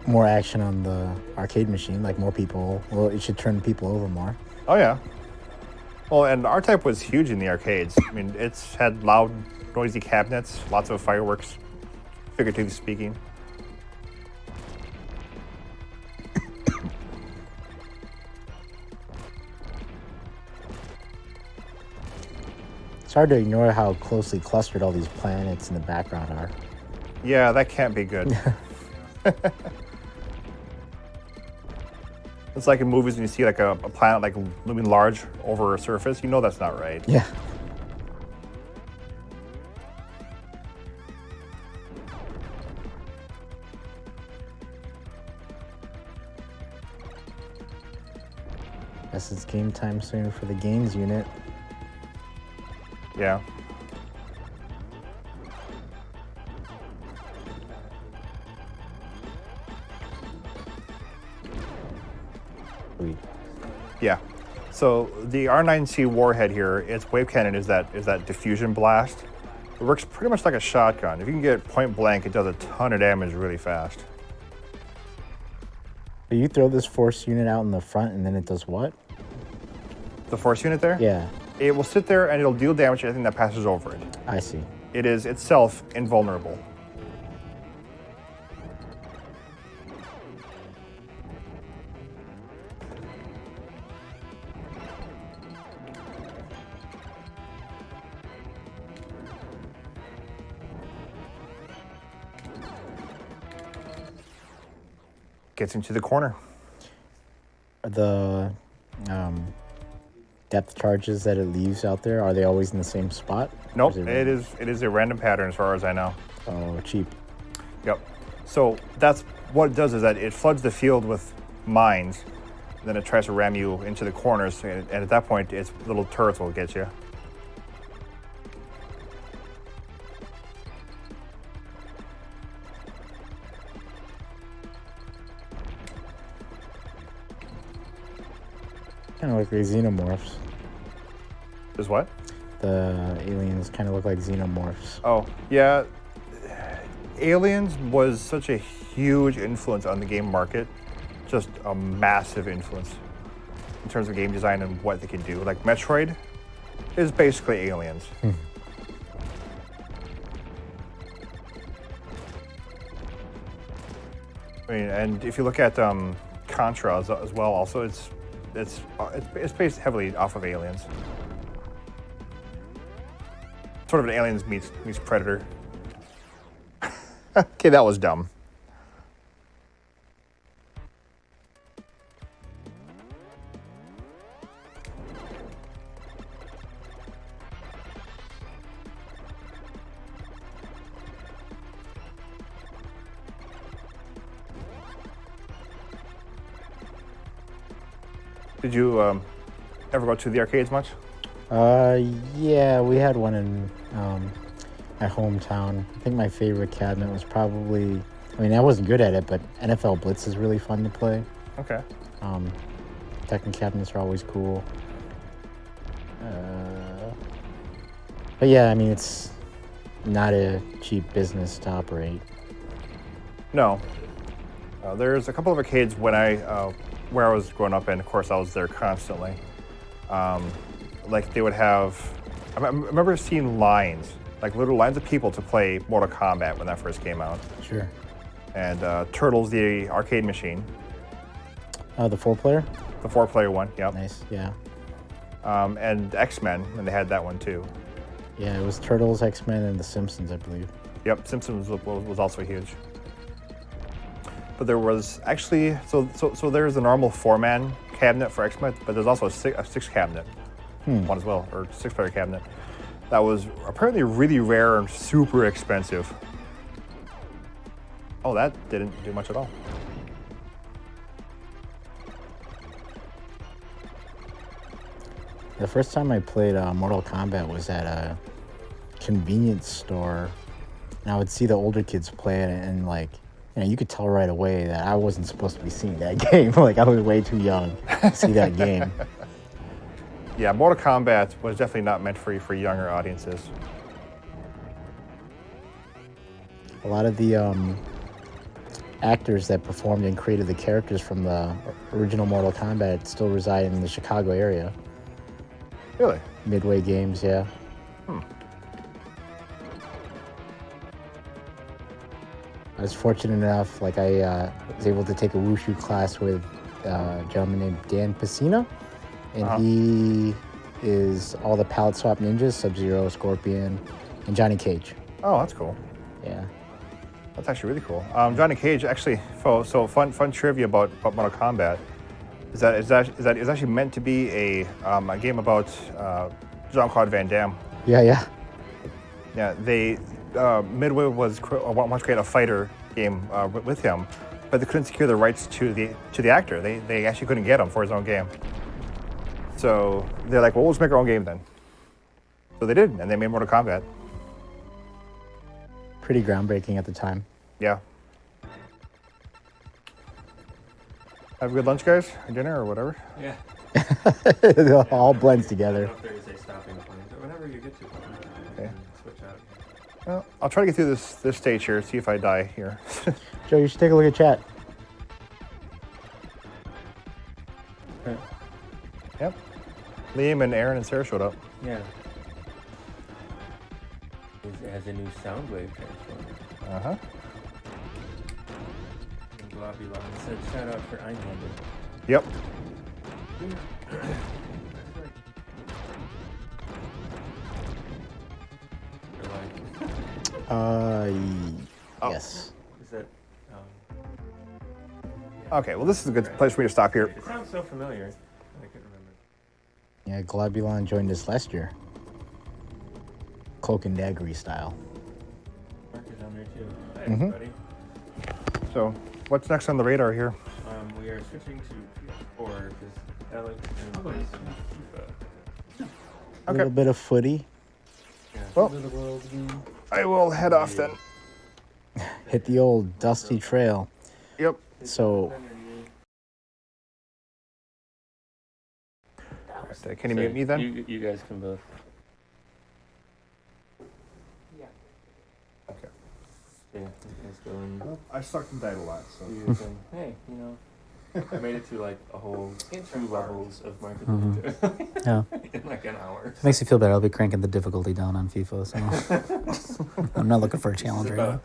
more action on the arcade machine, like more people. Well, it should turn people over more. Oh yeah. Well, and R-Type was huge in the arcades. I mean, it's had loud, noisy cabinets, lots of fireworks, figuratively speaking. It's hard to ignore how closely clustered all these planets in the background are. Yeah, that can't be good. It's like in movies when you see like a planet like looming large over a surface, you know that's not right. Yeah. Guess it's game time soon for the games unit. Yeah. Sweet. Yeah. So the R9C warhead here, its wave cannon is that diffusion blast. It works pretty much like a shotgun. If you can get it point blank, it does a ton of damage really fast. So you throw this force unit out in the front and then it does what? The force unit there? Yeah, It will sit there and it'll deal damage to anything that passes over it. I see. It is itself invulnerable. Gets into the corner. Are the depth charges that it leaves out there, are they always in the same spot? Nope, Or it is a random pattern as far as I know. Oh, cheap. Yep. So that's what it does, is that it floods the field with mines, then it tries to ram you into the corners, and at that point, its little turrets will get you. Kind of look like xenomorphs. Is what? The aliens kind of look like xenomorphs. Oh, yeah. Aliens was such a huge influence on the game market. Just a massive influence in terms of game design and what they could do. Like Metroid is basically Aliens. I mean, and if you look at Contra as well, also it's based heavily off of Aliens. Sort of an Aliens meets Predator. Okay, that was dumb. Did you ever go to the arcades much? Yeah, we had one in my hometown. I think my favorite cabinet was probably, I mean, I wasn't good at it, but NFL Blitz is really fun to play. Okay. Tekken cabinets are always cool. But yeah, I mean, it's not a cheap business to operate. No. There's a couple of arcades when where I was growing up, and of course I was there constantly. Like they would have, I remember seeing lines, like little lines of people to play Mortal Kombat when that first came out. Sure. And Turtles, the arcade machine. The 4-player? The 4-player one, yep. Nice, yeah. And X-Men, and they had that one too. Yeah, it was Turtles, X-Men, and The Simpsons, I believe. Yep, Simpsons was also huge. But there was actually, so there's a normal 4-man cabinet for X-Men, but there's also a six cabinet one as well, or 6-player cabinet. That was apparently really rare and super expensive. Oh, that didn't do much at all. The first time I played Mortal Kombat was at a convenience store, and I would see the older kids play it, and like, you know, you could tell right away that I wasn't supposed to be seeing that game. Like, I was way too young to see that game. Yeah, Mortal Kombat was definitely not meant for younger audiences. A lot of the actors that performed and created the characters from the original Mortal Kombat still reside in the Chicago area. Really? Midway Games, yeah. I was fortunate enough, like I was able to take a wushu class with a gentleman named Dan Pacina, and he is all the palette swap ninjas, Sub-Zero, Scorpion, and Johnny Cage. Oh, that's cool. Yeah. That's actually really cool. Johnny Cage actually. So fun trivia about Mortal Kombat is that it's actually meant to be a game about Jean-Claude Van Damme. Yeah. Yeah, they Midway wants to create a fighter game with him, but they couldn't secure the rights to the actor. They actually couldn't get him for his own game. So they're like, well, we'll just make our own game then. So they did, and they made Mortal Kombat. Pretty groundbreaking at the time. Yeah. Have a good lunch, guys, or dinner, or whatever. Yeah. It all blends I together. don't know if there is a stopping point, but whenever you get to one, you can switch out. Well, I'll try to get through this stage here, see if I die here. Joe, you should take a look at chat. Yep. Liam and Aaron and Sarah showed up. Yeah. It has a new sound wave transformer. Uh-huh. And Globulon said shout out for Einhander. Yep. Yes. Is that, Okay, well, this is a good place for me to stop here. it sounds so familiar. I can't remember. Yeah, Globulon joined us last year. Cloak and Daggery style. Mark is on there too. Hi, Mhm. everybody. So, what's next on the radar here? We are switching to PS4 because Alex and plays FIFA. A little bit of footy. Yeah. Well, End of the world game. I will head off then. Hit the old dusty trail. Yep. So, Can you mute me then? You guys can both. Okay. Yeah, you guys go and I sucked and died a lot, so. do your thing. Hey, I made it to like a whole 2 levels of market Yeah. in like an hour. It makes me feel better. I'll be cranking the difficulty down on FIFA, so I'm not looking for a challenge right now.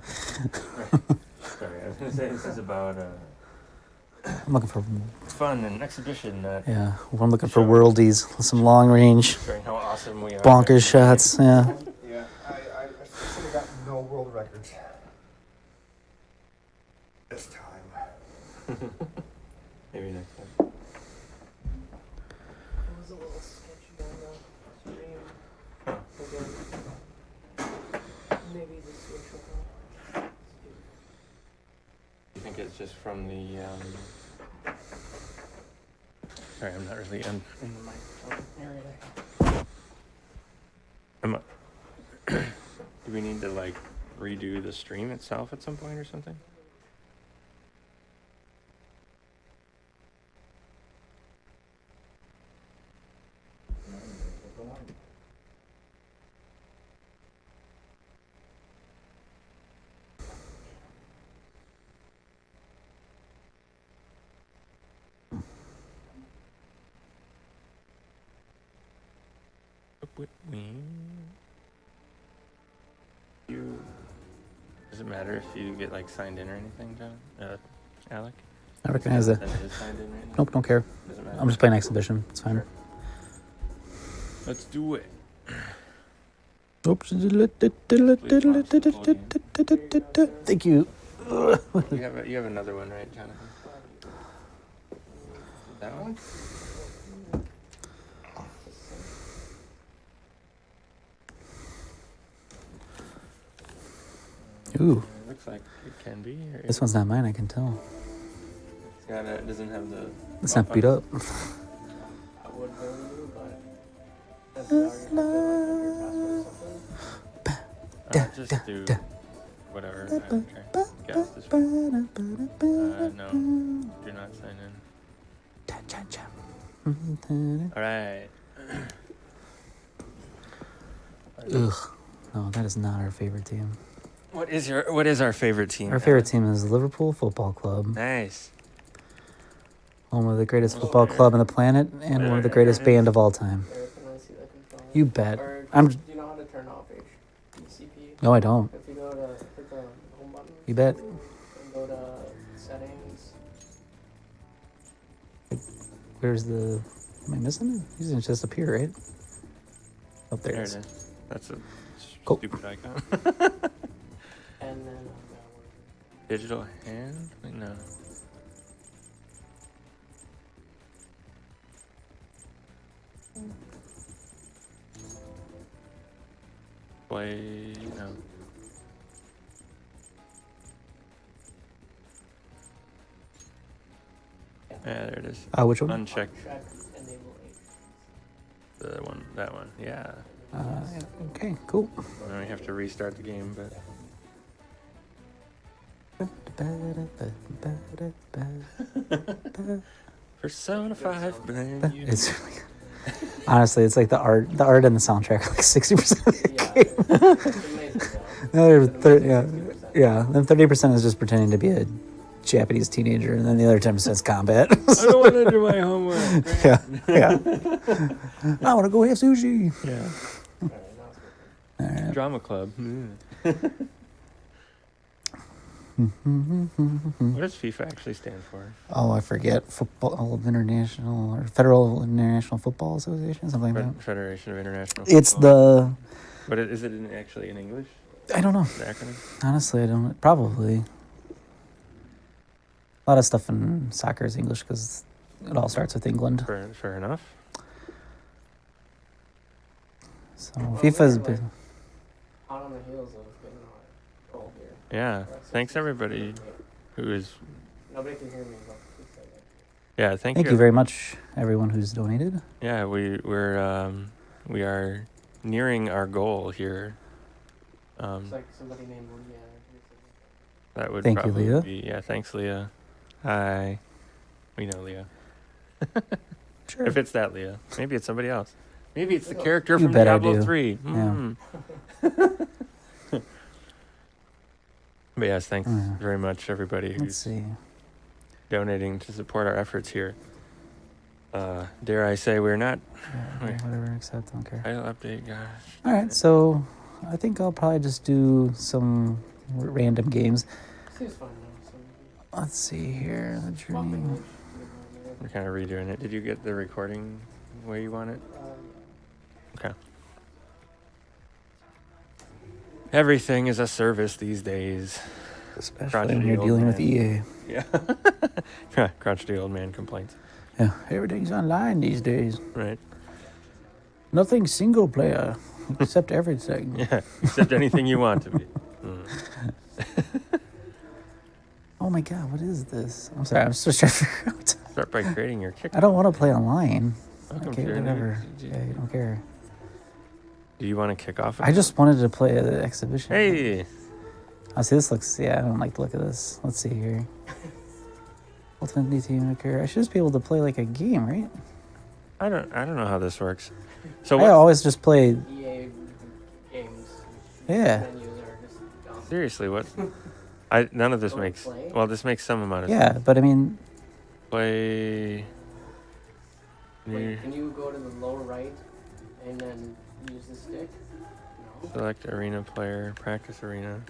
Sorry, I was gonna say this is about I'm looking for fun and exhibition, I'm looking for worldies, some long range, showing how awesome we are. bonkers shots. Yeah. Yeah, I still got no world records. This time. Maybe next time. It was a little sketchy on the stream. Again, maybe the switch will help. You think it's just from the sorry, I'm not really in the microphone area. Do we need to like redo the stream itself at some point or something? Does it matter if you get like signed in or anything, John? Alec? I recognize that. That is signed in right now? Nope, don't care. Doesn't matter. I'm just playing exhibition. It's fine. Let's do it. Oops. Thank you. You have another one, right, Jonathan? That one? Ooh, Looks like it can be. Or this one's not mine. I can tell. it doesn't have the. It's not beat up. I would go to, but that's now you're gonna have to like your password or something. Just do whatever. I'm trying to guess this one. No, do not sign in. All right. Ugh. No, that is not our favorite team. What is our favorite team? Our favorite team is Liverpool Football Club, Nice. home of the greatest Oh, football there. club on the planet and one of the There greatest it band is. of all time. Eric, can I see that controller? You bet. Or I'm. do you know how to turn off CPU? No, I don't. If you go to hit the home button. You bet. And go to settings. Where's the? Am I missing it? These things just appear, right? Oh, there There it it is. is. That's a Cool. stupid icon. And then Digital hand? Wait, no. Play. No. Yeah, there it is. Which one? Uncheck check enable the one. That one. Yeah. Yeah, okay, cool. And then we have to restart the game, but Persona 5 blame you. It's honestly, it's like the art and the soundtrack are like 60% of the Yeah, game. it's amazing though. The other yeah. Then 30% is just pretending to be a Japanese teenager, and then the other 10% is combat. I don't want to do my homework. yeah. I want to go have sushi. Yeah. Alright, now it's good. All right. Drama club. What does FIFA actually stand for? Oh, I forget. Football International or Federal International Football Association, something like that. Federation of International It's Football. the. But is it actually in English? I don't know. The acronym? Honestly, I don't. Probably. A lot of stuff in soccer is English because it all starts with England. Fair enough. So Well, FIFA's we're, like, been. Hot on the heels of getting our goal here. Yeah. We're at Thanks 60. everybody who is. Nobody can hear me, but please say that. Yeah. Thank you very much, everyone who's donated. Yeah, we are nearing our goal here. It's like somebody named Leah. That would Thank you, probably Leah. be, yeah. Thanks, Leah. Hi. We know Leah. Sure. If it's that Leah, maybe it's somebody else. Maybe it's the You character from bet I Diablo do. 3. Yeah. Mm. But yes, thanks Yeah. very much, everybody Let's who's see. donating to support our efforts here. Dare I say we're not Yeah, Wait. whatever, accept, don't care. title update, gosh. All right, so I think I'll probably just do some random games. Seems fine now. So Let's see here. The swap journey. English. We're kind of redoing it. Did you get the recording where you want it? Okay. Everything is a service these days. Especially Crotchety when you're old dealing with man. EA. Yeah. Crotchety old man complaints. Yeah, everything's online these days. Right. Nothing single player, except everything. Yeah. Except anything you want to be. Mm. Oh my god, what is this? I'm sorry, I'm still trying to figure out. Start by creating your kick. I don't want to play online. Welcome Okay, to your new- whatever. Yeah, you don't care. Do you want to kick off? I just wanted to play the exhibition. Hey. Oh, see, this looks. Yeah, I don't like the look of this. Let's see here. Ultimate Team Maker. I should just be able to play like a game, right? I don't know how this works. So I what? always just play. EA games. Yeah. Menus are just dumb. Seriously, what? None of this Go makes. play? Well, this makes some amount of Yeah, sense. but I mean, Play. Wait, can you go to the lower right and then use the stick? No. Select arena player, practice arena,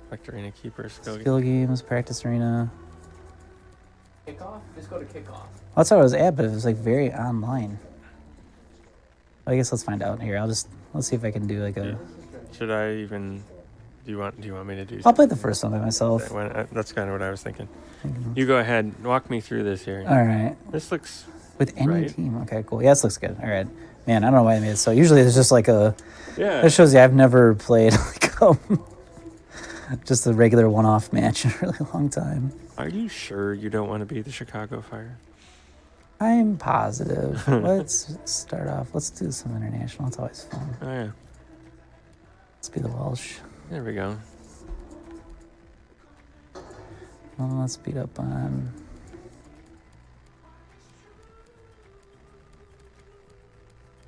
select arena keeper, skill. skill games, practice arena. Kickoff? Just go to kickoff. That's what I was at, but it was like very online. I guess let's find out here. let's see if I can do like a. Should I even? Do you want me to do? I'll play the first one by myself. That's kind of what I was thinking. You go ahead, walk me through this here. All right. This looks. With any Right. team. Okay, cool. Yeah, this looks good. All right. Man, I don't know why I made it so. Usually it's just like a. Yeah. That shows you I've never played like just a regular one-off match in a really long time. Are you sure you don't want to be the Chicago Fire? I'm positive. Let's start off. Let's do some international. It's always fun. Oh yeah. Let's be the Welsh. There we go. Well, let's beat up on.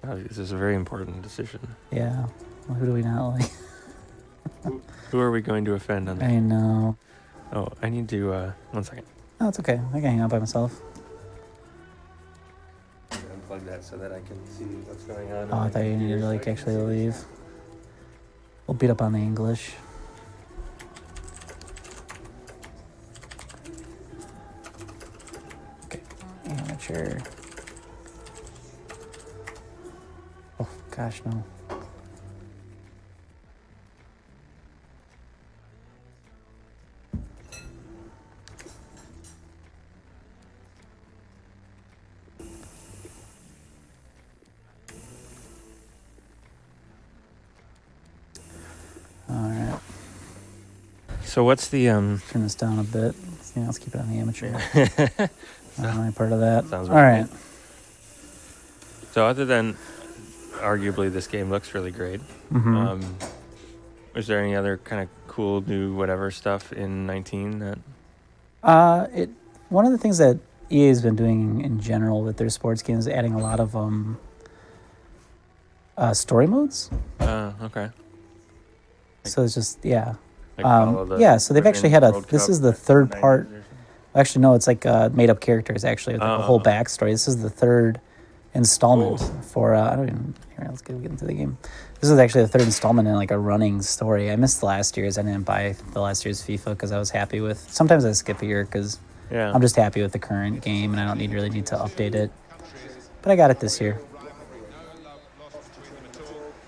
This is a very important decision. Yeah. Well, who do we not like? Who are we going to offend on this? I know. Oh, I need to, 1 second. Oh, it's okay. I can hang out by myself. Unplug that so that I can see what's going on. Oh, I thought you needed to like actually leave. We'll beat up on the English. Okay, amateur. Oh gosh, no. All right, So what's the, turn this down a bit. Yeah, let's keep it on the amateur. Not my part of that. Sounds All right. So other than arguably this game looks really great, Mm-hmm. is there any other kind of cool new whatever stuff in 19 that? One of the things that EA has been doing in general with their sports games is adding a lot of story modes. Okay. So it's just Like follow the yeah. So they've actually had World this Cup is the in third the 90s part. or something? Actually, no, it's like made up characters. Actually, like a whole Oh. backstory. This is the third installment Cool. for. I don't even. Here, let's get into the game. This is actually the third installment in like a running story. I missed the last year's. I didn't buy the last year's FIFA because I was happy with. Sometimes I skip a year because Yeah. I'm just happy with the current game and I don't really need to update it. But I got it this year.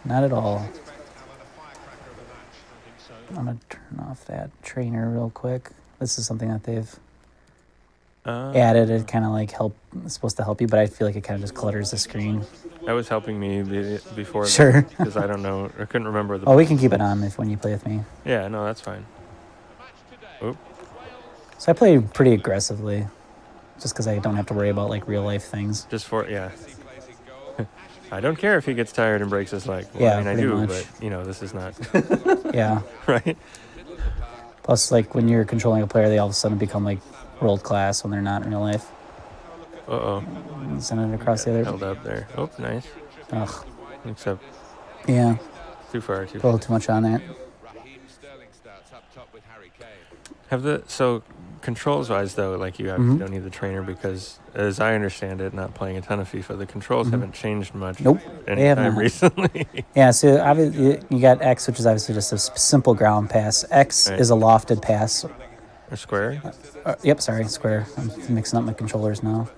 Not at all. I'm gonna turn off that trainer real quick. This is something that they've added. It kind of like it's supposed to help you, but I feel like it kind of just clutters the screen. That was helping me before. Sure. Because I don't know. I couldn't remember the. Oh, we can keep it on when you play with me. Yeah, no, that's fine. Oop. So I play pretty aggressively, just because I don't have to worry about like real life things. Just for, yeah. I don't care if he gets tired and breaks his leg. Well, Yeah, I mean, I pretty do, much. but, this is not. Yeah. Right? Plus, like when you're controlling a player, they all of a sudden become like world class when they're not in real life. Uh-oh. Send it across the Held other. up there. Oh, nice. Ugh. Except Yeah. too far, A little too much on that. So controls wise though, like you don't need the trainer because as I understand it, not playing a ton of FIFA, the controls haven't changed much. Nope, they have anytime not. recently. Yeah, so obviously you got X, which is obviously just a simple ground pass. X Right. is a lofted pass. Or square? Yep, sorry, square. I'm mixing up my controllers now.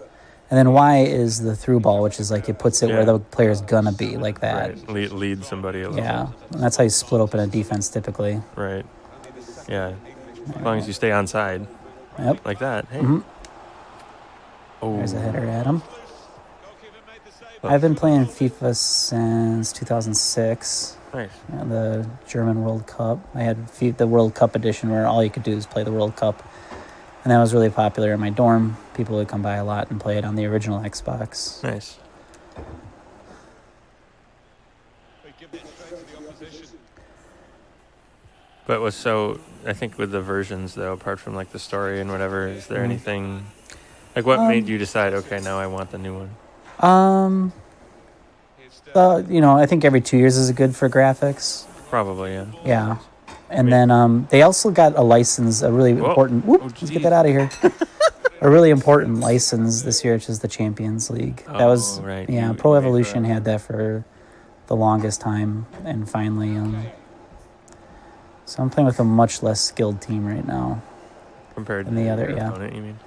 And then Y is the through ball, which is like it puts it where Yeah. the player's gonna be, like that. Right. Lead somebody a little. Yeah, and that's how you split open a defense typically. Right. Yeah. As long as you stay on side. Yep. Like that. Hey. Mhm. Oh. There's a header at him. Oh. I've been playing FIFA since 2006. Nice. The German World Cup. I had the World Cup edition where all you could do is play the World Cup. And that was really popular in my dorm. People would come by a lot and play it on the original Xbox. Nice. But I think with the versions though, apart from like the story and whatever, is there anything like what made you decide, okay, now I want the new one? I think every 2 years is good for graphics. Probably, yeah. Yeah. And then they also got a license, a really important... Whoop, let's geez. get that out of here. A really important license this year, which is the Champions League. That was... right. Yeah, You Pro made Evolution forever. had that for the longest time. And finally... so I'm playing with a much less skilled team right now. Compared And to the other, your yeah. opponent, you mean?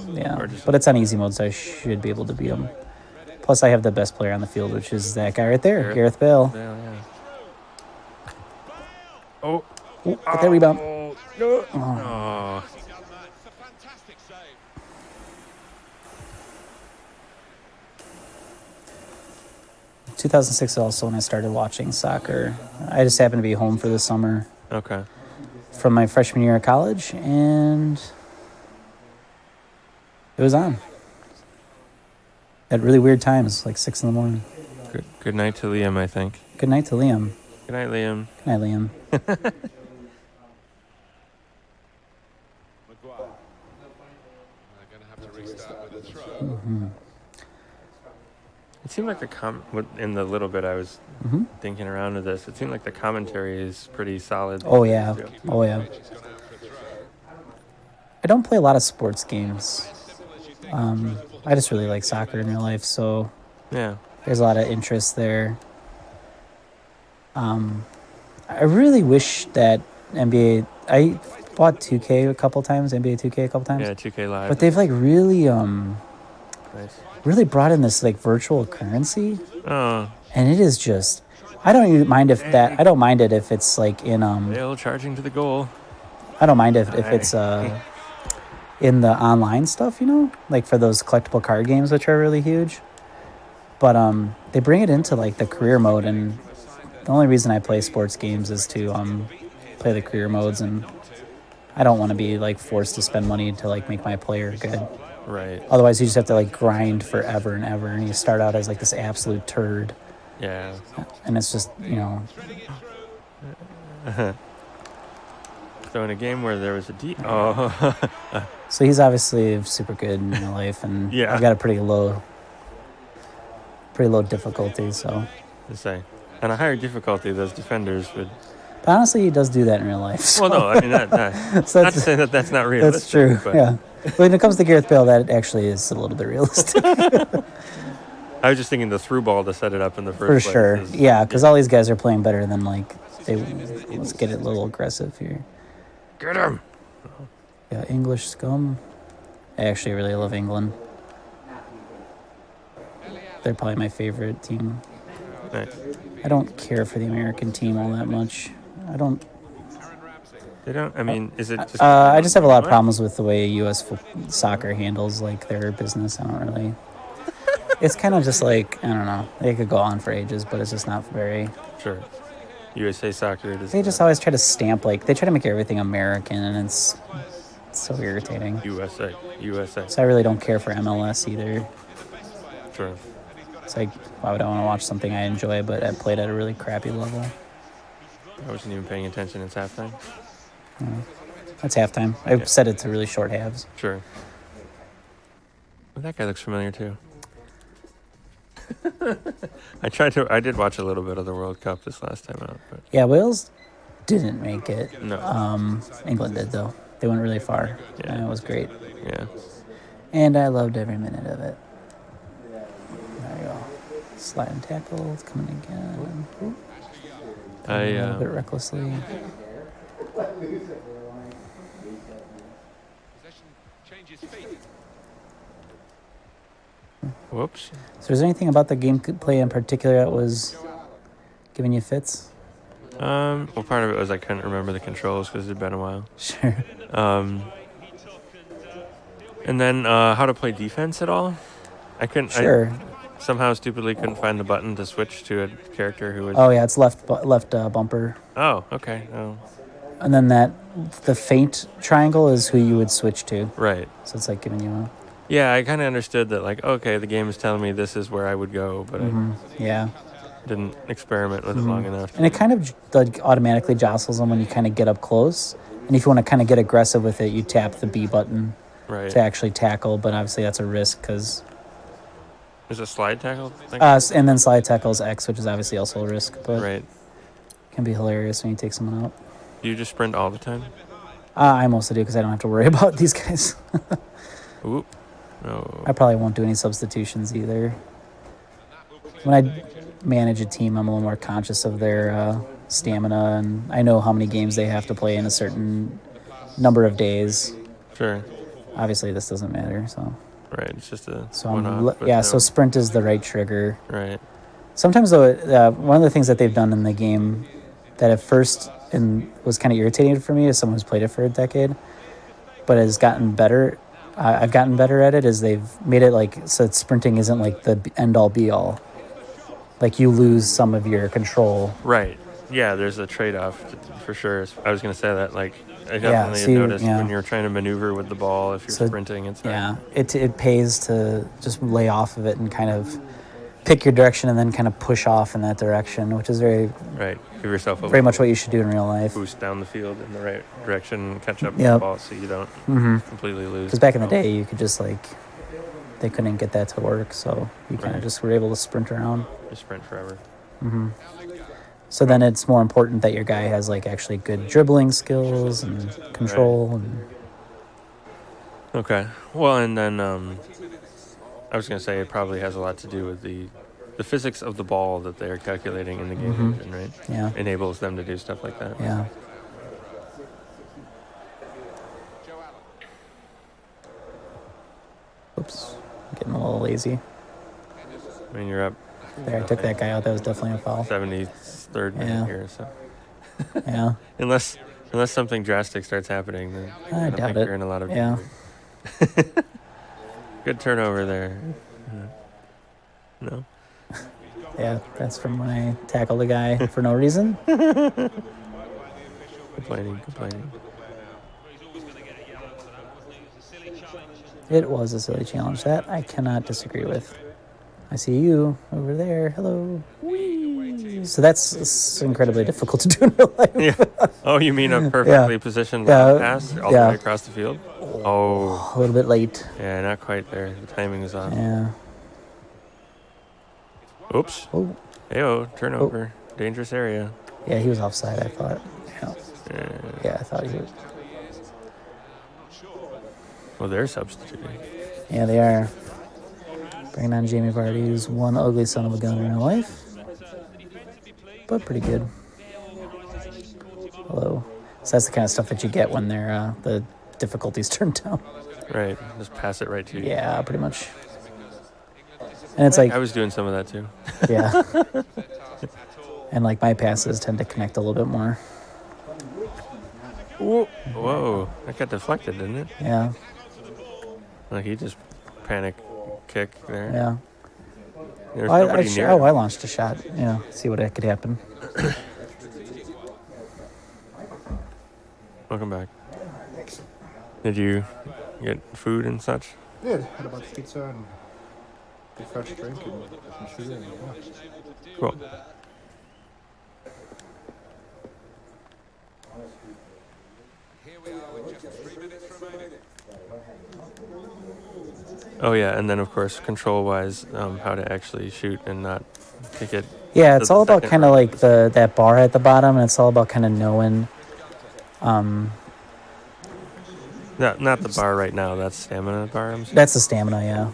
Yeah, Or just- but it's on easy mode, so I should be able to beat him. Plus, I have the best player on the field, which is that guy right there, Gareth Bale. Yeah. Oh. Ooh, get that rebound. No. Oh. Oh. 2006 is also when I started watching soccer. I just happened to be home for the summer Okay. from my freshman year of college, and it was on. At really weird times, like 6 in the morning. Good night to Liam, I think. Good night to Liam. Good night, Liam. Good night, Liam. seemed like in the little bit I was Hmm. thinking around with this, it seemed like the commentary is pretty solid. Oh yeah, oh yeah. I don't play a lot of sports games. I just really like soccer in real life, so Yeah. there's a lot of interest there. I really wish that NBA. I bought 2K a couple times, NBA 2K a couple times, Yeah, 2K Live. but they've like really Nice. really brought in this like virtual currency, Oh, and it is just. I don't even mind if that. I don't mind it if it's like in Bale charging to the goal. I don't mind if it's in the online stuff, like for those collectible card games, which are really huge. But they bring it into like the career mode, and the only reason I play sports games is to play the career modes, and I don't want to be like forced to spend money to like make my player good. Right. Otherwise, you just have to like grind forever and ever, and you start out as like this absolute turd, Yeah. and it's just So in a game where there was oh, So he's obviously super good in real life, and Yeah. I've got a pretty low difficulty. So, to say, on a higher difficulty, those defenders would. but honestly, he does do that in real life. So. Well, no, I mean that So not to say that that's not realistic. that's true. But Yeah, when it comes to Gareth Bale, that actually is a little bit realistic I was just thinking the through ball to set it up in the first for place. sure. is- Yeah, because all these guys are playing better than like they. Let's get it a little aggressive here. Get him. Yeah, English scum. I actually really love England. They're probably my favorite team. Nice. I don't care for the American team all that much. I don't. They don't. I mean, is it just? I just have a lot of problems with the way U.S. Soccer handles like their business. I don't really. It's kind of just like I don't know. They could go on for ages, but it's just not very. Sure. USA Soccer. They just always try to stamp like they try to make everything American, and it's so irritating. USA. So I really don't care for MLS either. Sure. It's like why would I want to watch something I enjoy, but I played at a really crappy level. I wasn't even paying attention. It's halftime. That's halftime. I Yeah. set it to really short halves. Sure. Well, that guy looks familiar too. I did watch a little bit of the World Cup this last time out, but Yeah, Wales didn't make it. no. England did though. They went really far, Yeah. and it was great. Yeah. And I loved every minute of it. There you go. Slide and tackle. It's coming again. A little bit recklessly. Whoops. So is there anything about the gameplay in particular that was giving you fits? Well, part of it was I couldn't remember the controls because it had been a while. Sure. And then how to play defense at all? I couldn't. Sure. I somehow stupidly couldn't find the button to switch to a character who was. Oh yeah, it's left bumper. Oh, okay. Oh, And then the faint triangle is who you would switch to. right. So it's like giving you a... Yeah, I kind of understood that. Like, okay, the game is telling me this is where I would go, but Yeah. I didn't experiment with it long enough. And it kind of like automatically jostles them when you kind of get up close. And if you want to kind of get aggressive with it, you tap the B button Right. to actually tackle. But obviously that's a risk because... There's a slide tackle thing. and then slide tackles X, which is obviously also a risk. But Right. can be hilarious when you take someone out. Do you just sprint all the time? I mostly do because I don't have to worry about these guys. Oop. No. I probably won't do any substitutions either. When I manage a team, I'm a little more conscious of their stamina, and I know how many games they have to play in a certain number of days. Sure. Obviously, this doesn't matter. So Right. It's just a so one-off. but yeah. no. So sprint is the right trigger. Right. Sometimes though, one of the things that they've done in the game that at first was kind of irritating for me as someone who's played it for a decade, but has gotten better. I've gotten better at it. Is they've made it like so that sprinting isn't like the end all be all. Like you lose some of your control. Right. Yeah, there's a trade-off for sure. I was going to say that. Like, I definitely so you- noticed yeah. when you're trying to maneuver with the ball, if you're So, sprinting, it's Yeah, it pays to just lay off of it and kind of pick your direction and then kind of push off in that direction, which is very right. Give yourself a very much what you should do in real life. boost down the field in the right direction, catch up with Yep. the ball so you don't completely lose. Because back in the day, you could just like they couldn't get that to work, so you kind of Right. just were able to sprint around. Just sprint forever. So then it's more important that your guy has like actually good dribbling skills and control. And Okay. Well, and then I was gonna say it probably has a lot to do with the physics of the ball that they're calculating in the game engine, right? yeah, Enables them to do stuff like that. yeah. Oops, getting a little lazy. I mean, you're up There, I took that guy out. That was definitely a foul. 73rd minute Yeah. here, so Yeah, unless something drastic starts happening, then I don't doubt think it. you're in a lot of Yeah. danger. Good turnover there. No. Yeah, that's from when I tackled a guy for no reason. Complaining. It was a silly challenge. That I cannot disagree with. I see you over there. Hello. Whee! So it's incredibly difficult to do in real life. Yeah. Oh, you mean a perfectly positioned pass all the way across the field? Oh. A little bit late. Yeah, not quite there. The timing is off. Yeah. Oops. Oh, Heyo, turnover. Dangerous area. yeah, he was offside, I thought. Yeah, yeah, I thought he was. Well, they're substituting. Yeah, they are. Bringing on Jamie Vardy, who's one ugly son of a gun in real life. But pretty good. Hello. So that's the kind of stuff that you get when they're the difficulties turned down. Right. Just pass it right to you. Yeah, pretty much. And it's like, I was doing some of that too. yeah. And like my passes tend to connect a little bit more. Whoa. That got deflected, didn't it? Yeah, Like he just panic kick there. yeah. There's nobody near him. I launched a shot. Yeah, see what could happen. Welcome back. Did you get food and such? Did. Had a bunch of pizza and a fresh drink and some sugar. And, Cool. Oh yeah, and then of course control-wise, how to actually shoot and not kick it. Yeah, to it's the all about second kind of row. like that bar at the bottom, and it's all about kind of knowing. Not the bar right now. That's stamina bar. I'm saying. That's the stamina, yeah.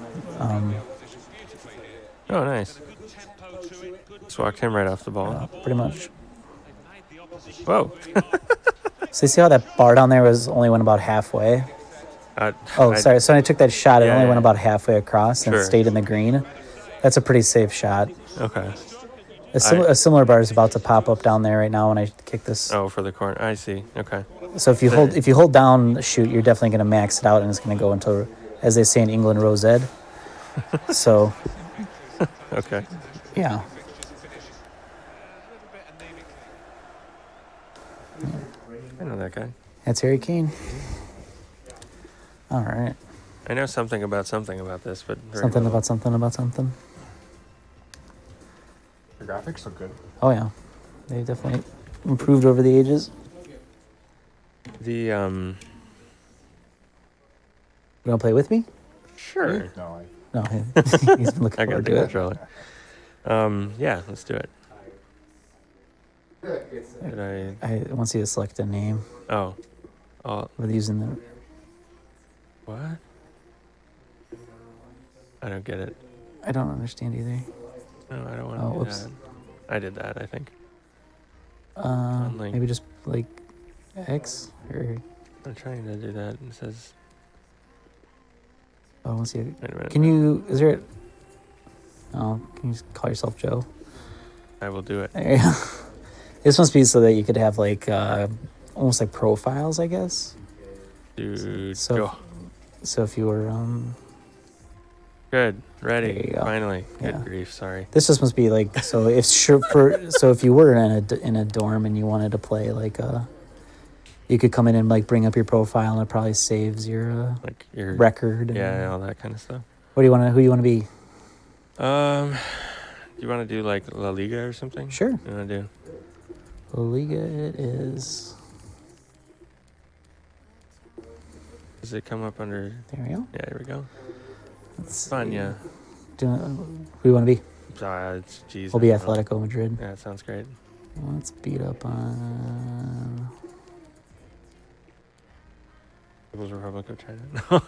Oh, nice. Just walked him right off the ball. Pretty much. Whoa. So you see how that bar down there only went about halfway? Sorry. So when I took that shot, it Yeah, only yeah. went about halfway across and Sure. it stayed in the green. That's a pretty safe shot. Okay. A similar bar is about to pop up down there right now when I kick this. Oh, for the corner. I see. Okay. So if you hold down the shoot, you're definitely going to max it out, and it's going to go into, as they say in England, rose ed. So Okay. yeah. I know that guy. That's Harry Kane. All right. I know something about this, but very Something little. about something about something. the graphics look good. Oh yeah, they definitely improved over the ages. The You want to play with me? sure. No, No, he's been looking I forward got the to it. controller. Yeah, let's do it. Did I? I want you to select a name. Oh, We're using the. what? I don't get it. I don't understand either. No, I don't want to Oh, do whoops. that. I did that, I think. Unlike- Maybe just like X or. I'm trying to do that. It says. Oh, I want to see. Wait a minute. Can you? Is there? Oh, can you just call yourself Joe? I will do it. There you go. This must be so that you could have like almost like profiles, I guess. Dude, So- go. So if you were Good. There Ready. you go. Finally. Good Yeah. grief. Sorry. this just must be like so if you were in a dorm and you wanted to play like you could come in and like bring up your profile and it probably saves your Like your record. And Yeah, all that kind of stuff. Who you want to be? Do you want to do like La Liga or something? Sure. You want to do? La Liga it is. Does it come up under? There we go. Yeah, here we go. Fun, yeah. Who we want to be? It's, geez, We'll be I don't know. Atletico Madrid. Yeah, it sounds great. Let's beat up on. People's Republic of China. No.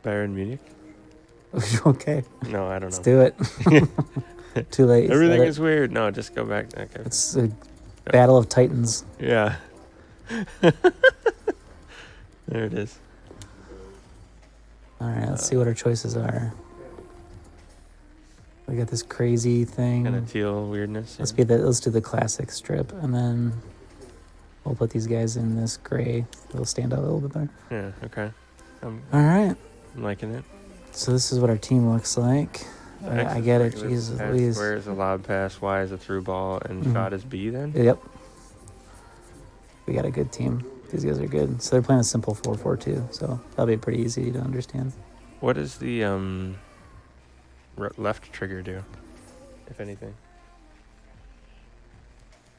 Bayern Munich? Okay, No, I don't let's know. do it. Too late. Everything Said it. is weird. No, just go back. Okay. It's a battle of titans. Yeah. There it is. All right, let's see what our choices are. We got this crazy thing. Kind of teal weirdness. Let's do the classic strip, and then we'll put these guys in this gray. They'll stand out a little bit better. Yeah, okay. I'm All right. liking it. So this is what our team looks like. I get it. Jesus Louise. Where is a lob pass? Y is a through ball, and Mhm. shot is B then? Yep. We got a good team. These guys are good. So they're playing a simple 4-4-2. So that'll be pretty easy to understand. What does the left trigger do, if anything?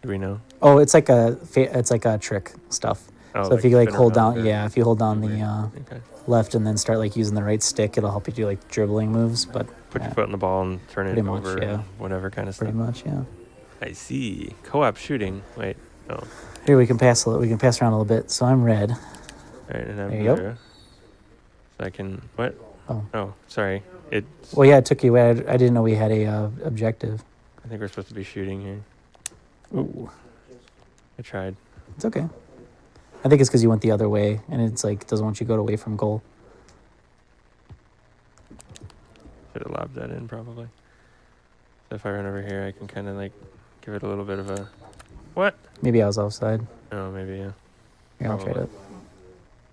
Do we know? Oh, it's like a trick stuff. Oh, So if you like spin hold around down, or- yeah, if you hold down the Okay. left and then start like using the right stick, it'll help you do like dribbling moves. But Put yeah, your foot in the ball and turn it Pretty much, over, yeah. and whatever kind of stuff. pretty much, yeah. I see. Co-op shooting. Wait. Oh. All Here we can pass around a little bit. So I'm red. right, and I'm There you go. blue. So I can what? Oh. Oh, sorry. It. Well, yeah, it took you. I didn't know we had a objective. I think we're supposed to be shooting here. Ooh, I tried. it's okay. I think it's because you went the other way, and it's like doesn't want you to go away from goal. Should have lobbed that in probably. So if I run over here, I can kind of like give it a little bit of a what? Maybe I was offside. Oh, maybe yeah. Here, I'll try Probably.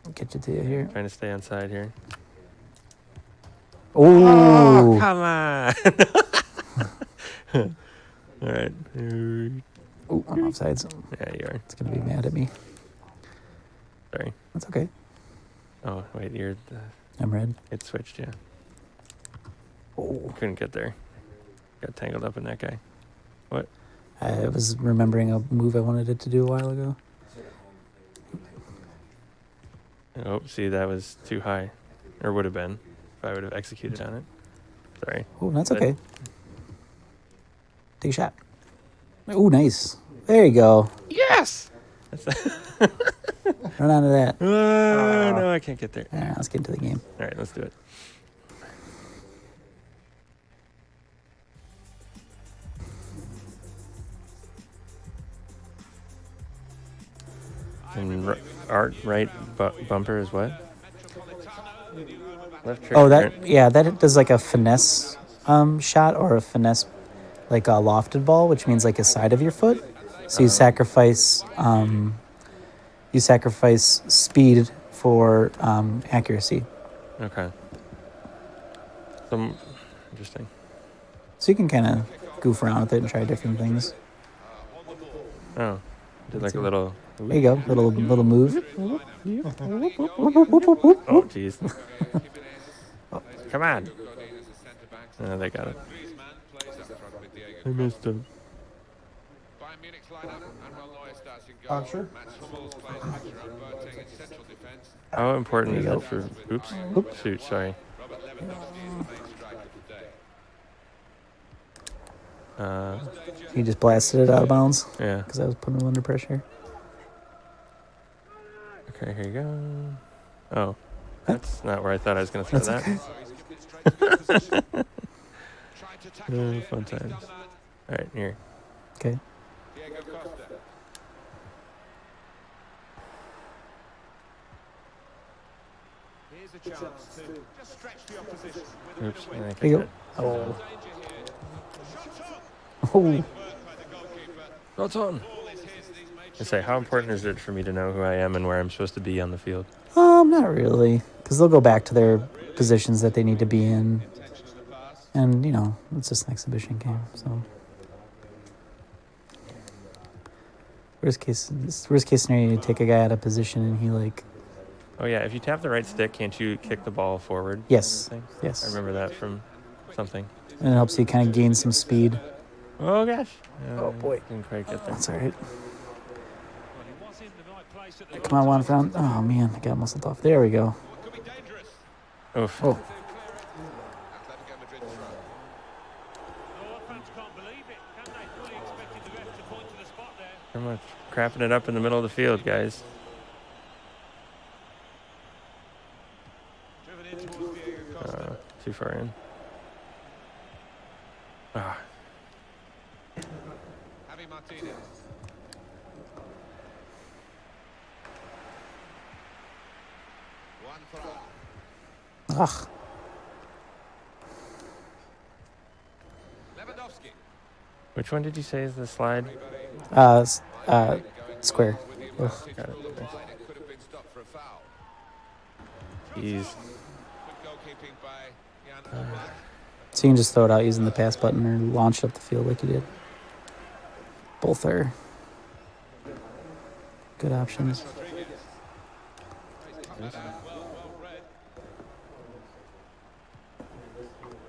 to get you to you here. Trying to stay on side here. Ooh. Come on. All right. Ooh, I'm offside. So Yeah, you are. it's gonna be mad at me. Sorry. That's okay. Oh, wait, you're. I'm red. It switched, yeah. Oh. Couldn't get there. Got tangled up in that guy. What? I was remembering a move I wanted it to do a while ago. Oh, see, that was too high. Or would have been if I would have executed on it. Sorry. Oh, that's But- okay. Take a shot. Oh, nice. There you go. Yes! Run onto that. No, I can't get there. All right, let's get into the game. All right, let's do it. And right bumper is what? Left trigger. Oh, that does like a finesse shot or a finesse, like a lofted ball, which means like a side of your foot. So you sacrifice speed for accuracy. Okay. Some interesting. So you can kind of goof around with it and try different things. Oh, did like a little. There you go, little move. Oh, jeez. Come on. They got it. I missed him. Sure. How important is There you it for? Oops. Shoot, sorry. He just blasted it out of bounds Yeah. because I was putting him under pressure. Okay, here you go. Oh, that's not where I thought I was going to throw That's that. okay. Fun times. All right, here. Okay. Oops. I think There you I go. did. Oh. Oh. That's on. I say, how important is it for me to know who I am and where I'm supposed to be on the field? Not really, because they'll go back to their positions that they need to be in, and you know it's just an exhibition game. So, worst case scenario, you take a guy out of position and he like, Oh yeah, if you tap the right stick, can't you kick the ball forward? yes, I yes, remember that from something. and it helps you kind of gain some speed. Oh gosh. Oh, boy. Didn't quite get there. That's all right. Come on, Juan Fran. Oh man, I got muscled off. There we go. Oof. Oh, Pretty much crapping it up in the middle of the field, guys. Too far in. Ah. Ugh. Which one did you say is the slide? Square. Ugh. Got it. Jeez. So you can just throw it out using the pass button or launch it up the field like you did. Both are good options.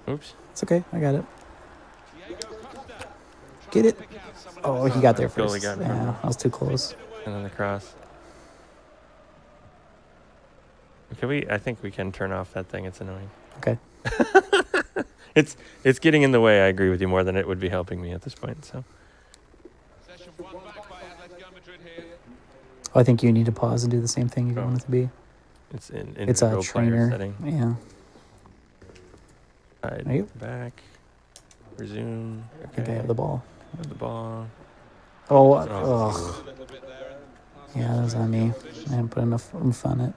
Oops. It's okay. I got it. Get it. Oh, he got there Goalie first. got in front of Yeah, him. I was too close. And then the cross. Can we? I think we can turn off that thing. It's annoying. Okay. It's getting in the way. I agree with you more than it would be helping me at this point. So Oh, I think you need to pause and do the same thing if you Oh. want it to be. it's in It's a individual player trainer. setting. Yeah. Side, Are you? back. Resume. I think I have the ball. Have the ball. Oh, Oh. ugh. Yeah, that was on me. I didn't put enough oomph on it.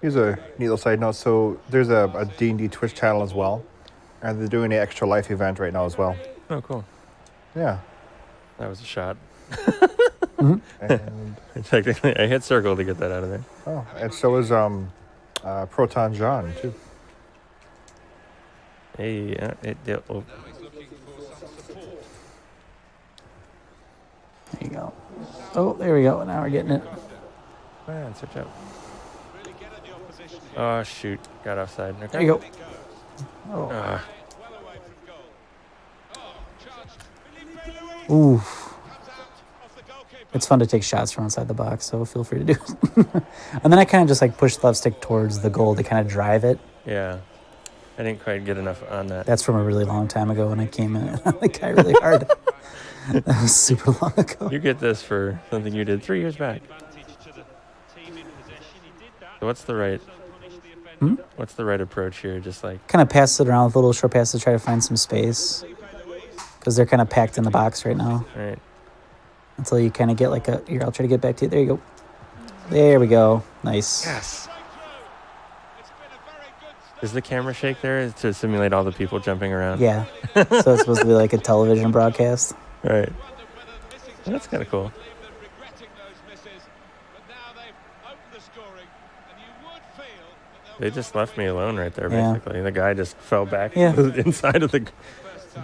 Here's a neat little side note. So there's a D&D Twitch channel as well. And they're doing an Extra Life event right now as well. Oh, cool. Yeah. That was a shot. And, Technically, I hit circle to get that out of there. oh, and so is Proton John, too. Hey, oh, There you go. Oh, there we go. Now we're getting it. man, switch up. Oh, shoot. Got offside. Okay. There you go. Oh. Ah, Ooh. It's fun to take shots from outside the box, so feel free to do it. And then I kind of just like push the left stick towards the goal to kind of drive it. yeah. I didn't quite get enough on that. That's from a really long time ago when I came in on the guy really hard. That was super long ago. You get this for something you did 3 years back. So what's the right? What's the right approach here? Just like Kind of pass it around with little short passes to try to find some space. Because they're kind of packed in the box right now. right. Until you kind of get like a... Here, I'll try to get back to you. There you go. There we go. Nice. Yes. Is the camera shake there to simulate all the people jumping around? Yeah. So it's supposed to be like a television broadcast. Right. That's kind of cool. They just left me alone right there, Yeah. basically. The guy just fell back Yeah. inside of the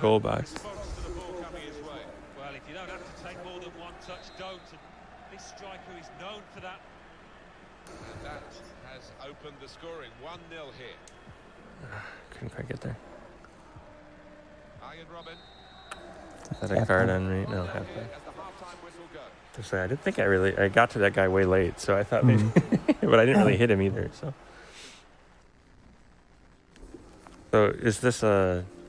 goal box. Well, if you don't have to take more than one touch, don't. And this striker is known for that. And that has opened the scoring. 1-0 here. Couldn't quite get there. Ian Robin. Is that a card on me? No, halfway. As the half-time whistle goes. So I didn't think I got to that guy way late, so I thought maybe, but I didn't really hit him either. So is this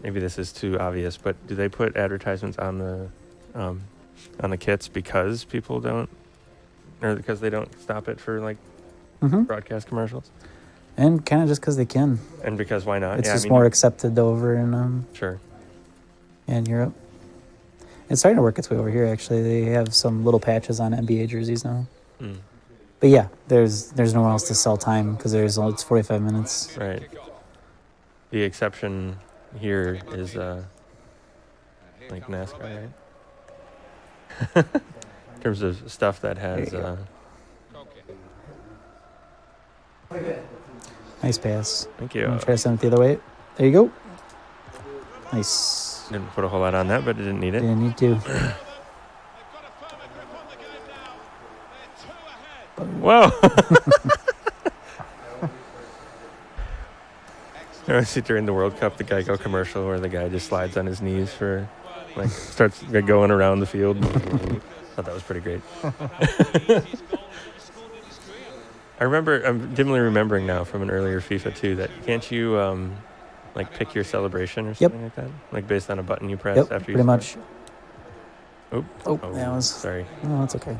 maybe this is too obvious, but do they put advertisements on the kits because people don't, or because they don't stop it for like Mm-hmm. broadcast commercials, And kind of just because they can. and because why not? It's Yeah, I just mean, more accepted over in sure. Europe. It's starting to work its way over here, actually. They have some little patches on NBA jerseys now. Mm, But yeah, there's nowhere else to sell time because it's 45 minutes. right. The exception here is like NASCAR, right? In terms of stuff that has There Nice pass. thank I'm you. gonna try to send it the other way. There you go. Nice. Didn't put a whole lot on that, but I didn't need it. Didn't need to. They've got a firmer grip on the game now. They're 2 ahead. Whoa! I always see during the World Cup the Geico commercial where the guy just slides on his knees for, like, starts going around the field. Thought that was pretty great. I'm dimly remembering now from an earlier FIFA 2 that can't you like pick your celebration or Yep. something like that? Like based on a button you press Yep, after you pretty score? much. Oop. Oh, that was. Sorry. Oh, that's okay.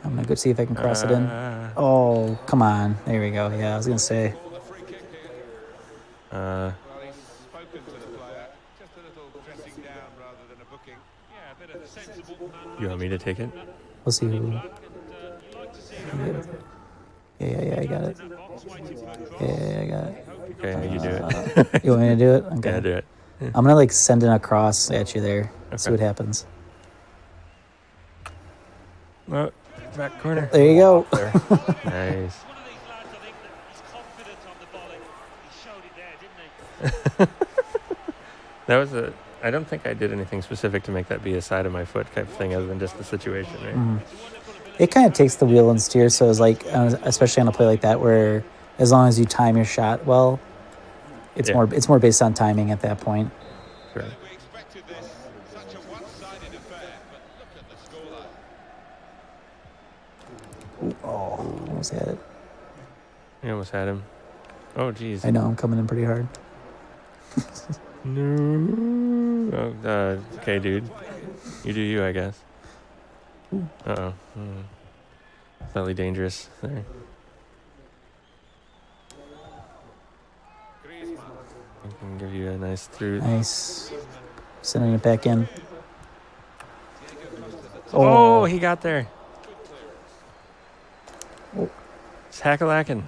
I'm gonna go see if I can cross it in. Uh, Oh, come on. There we go. Yeah, I was gonna say. For the free kick here. uh, Well, he's spoken to the player. Just a little dressing down rather than a booking. Yeah, a bit of sensible man you want me to take it? We'll see who. and you like to see him Yeah, I got it. in that box waiting for a cross. Yeah, I got it. Okay, you do it. You want me to do it? Okay. Yeah, do it. I'm gonna like send in a cross at you there. See Okay. what happens. Oh, back corner. There you go. There. Nice. One of these lads, I think, that is confident on the volley. He showed it there, didn't he? That was a. I don't think I did anything specific to make that be a side of my foot type of thing, other than just the situation, right? Mhm. It kind of takes the wheel and steer. So it's like, especially on a play like that, where as long as you time your shot well, it's Yeah. more based on timing at that point. Sure. We expected this. Such a one-sided affair. But look at the scoreline. Oh, almost had it. You almost had him. Oh, geez. I know I'm coming in pretty hard. No. Oh, okay, dude. You do you, I guess. Uh-oh. Slightly dangerous there. I can give you a nice through. Nice. Sending it back in. Oh, he got there. Oh. It's hack-a-lacking.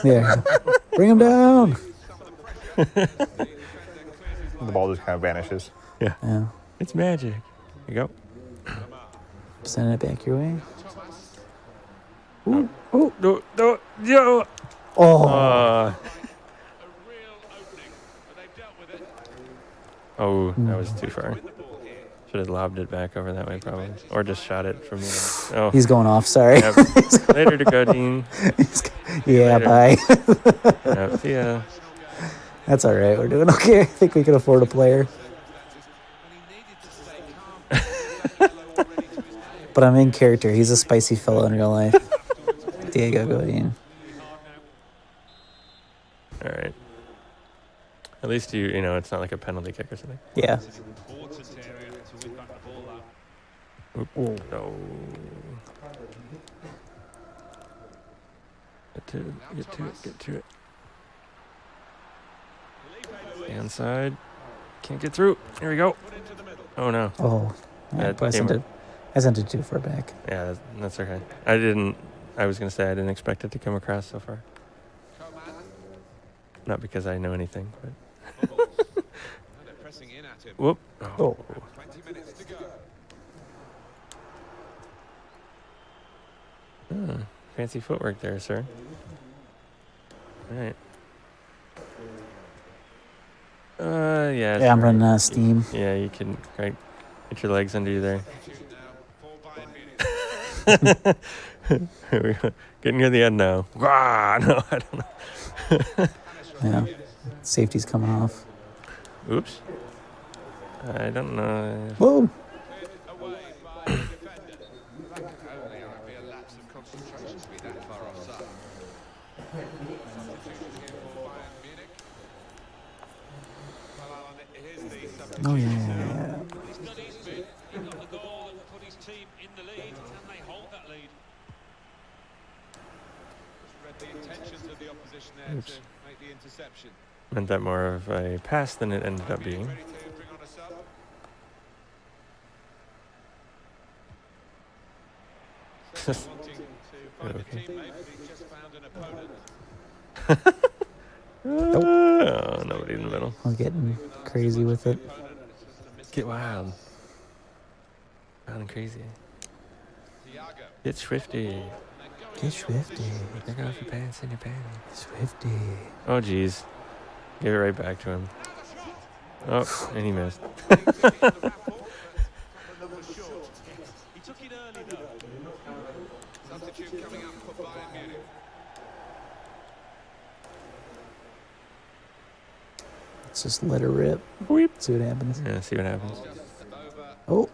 Yeah. Bring him down. The ball just kind of vanishes. Yeah. It's magic. Here you go. Sending it back your way. No, no, no. Oh. A real opening. But they've dealt with it. Oh, that was too far. Win the ball here. Should have lobbed it back over that way, probably. Or just shot it from the end. Oh, He's going off. Sorry. yep. Later to go, Dean. Yeah, Later. bye. Yep, see ya. That's all right. We're doing okay. I think we can afford a player. And he needed to stay calm. Already to his name. But I'm in character. He's a spicy fellow in real life. Diego Godin. All right. At least you know, it's not like a penalty kick or something. Yeah. It's an important area to win back the ball out. Oop. No. Get to it, get to it, get to it. Stay inside. Can't get through. Here we go. Oh, no. Oh. Yeah, Yeah, I sent it too far back. Yeah, that's okay. I was going to say I didn't expect it to come across so far. Not because I know anything, but... They're pressing in at him. Whoop. Oh. 20 minutes to go. Fancy footwork there, sir. All right. Yeah. Yeah, I'm running out of steam. Yeah, you can right, get your legs under you there. Substitute now for Bayern Munich. We're getting near the end now. Ah, no, I don't know. Yeah. Safety's coming off. Oops. I don't know. Whoa. Away by the defender. That can only be a lapse of concentration to be that far offside. Substitution here for Bayern Munich. Well, Alan, here's the substitution. Oh, yeah. He's done his bit. He got the goal and put his team in the lead, and they hold that lead. Just read the intentions of the opposition there Oops. to make the interception. Meant that more of a pass than it ended up being. Ready to bring on a sub. Certainly wanting to find Okay. a teammate, but he just found an opponent. Oh, nobody in the middle. I'm getting crazy with it. Get wild. Wild and crazy. Thiago. Get swifty. Get swifty. Take off your pants and your panties. Swifty. Oh, geez. Give it right back to him. Oh, and he missed. He took it early, though. Substitute coming up for Bayern Munich. Let's just let her rip. Weep. See what happens. Yeah, see what happens. Just over Oh,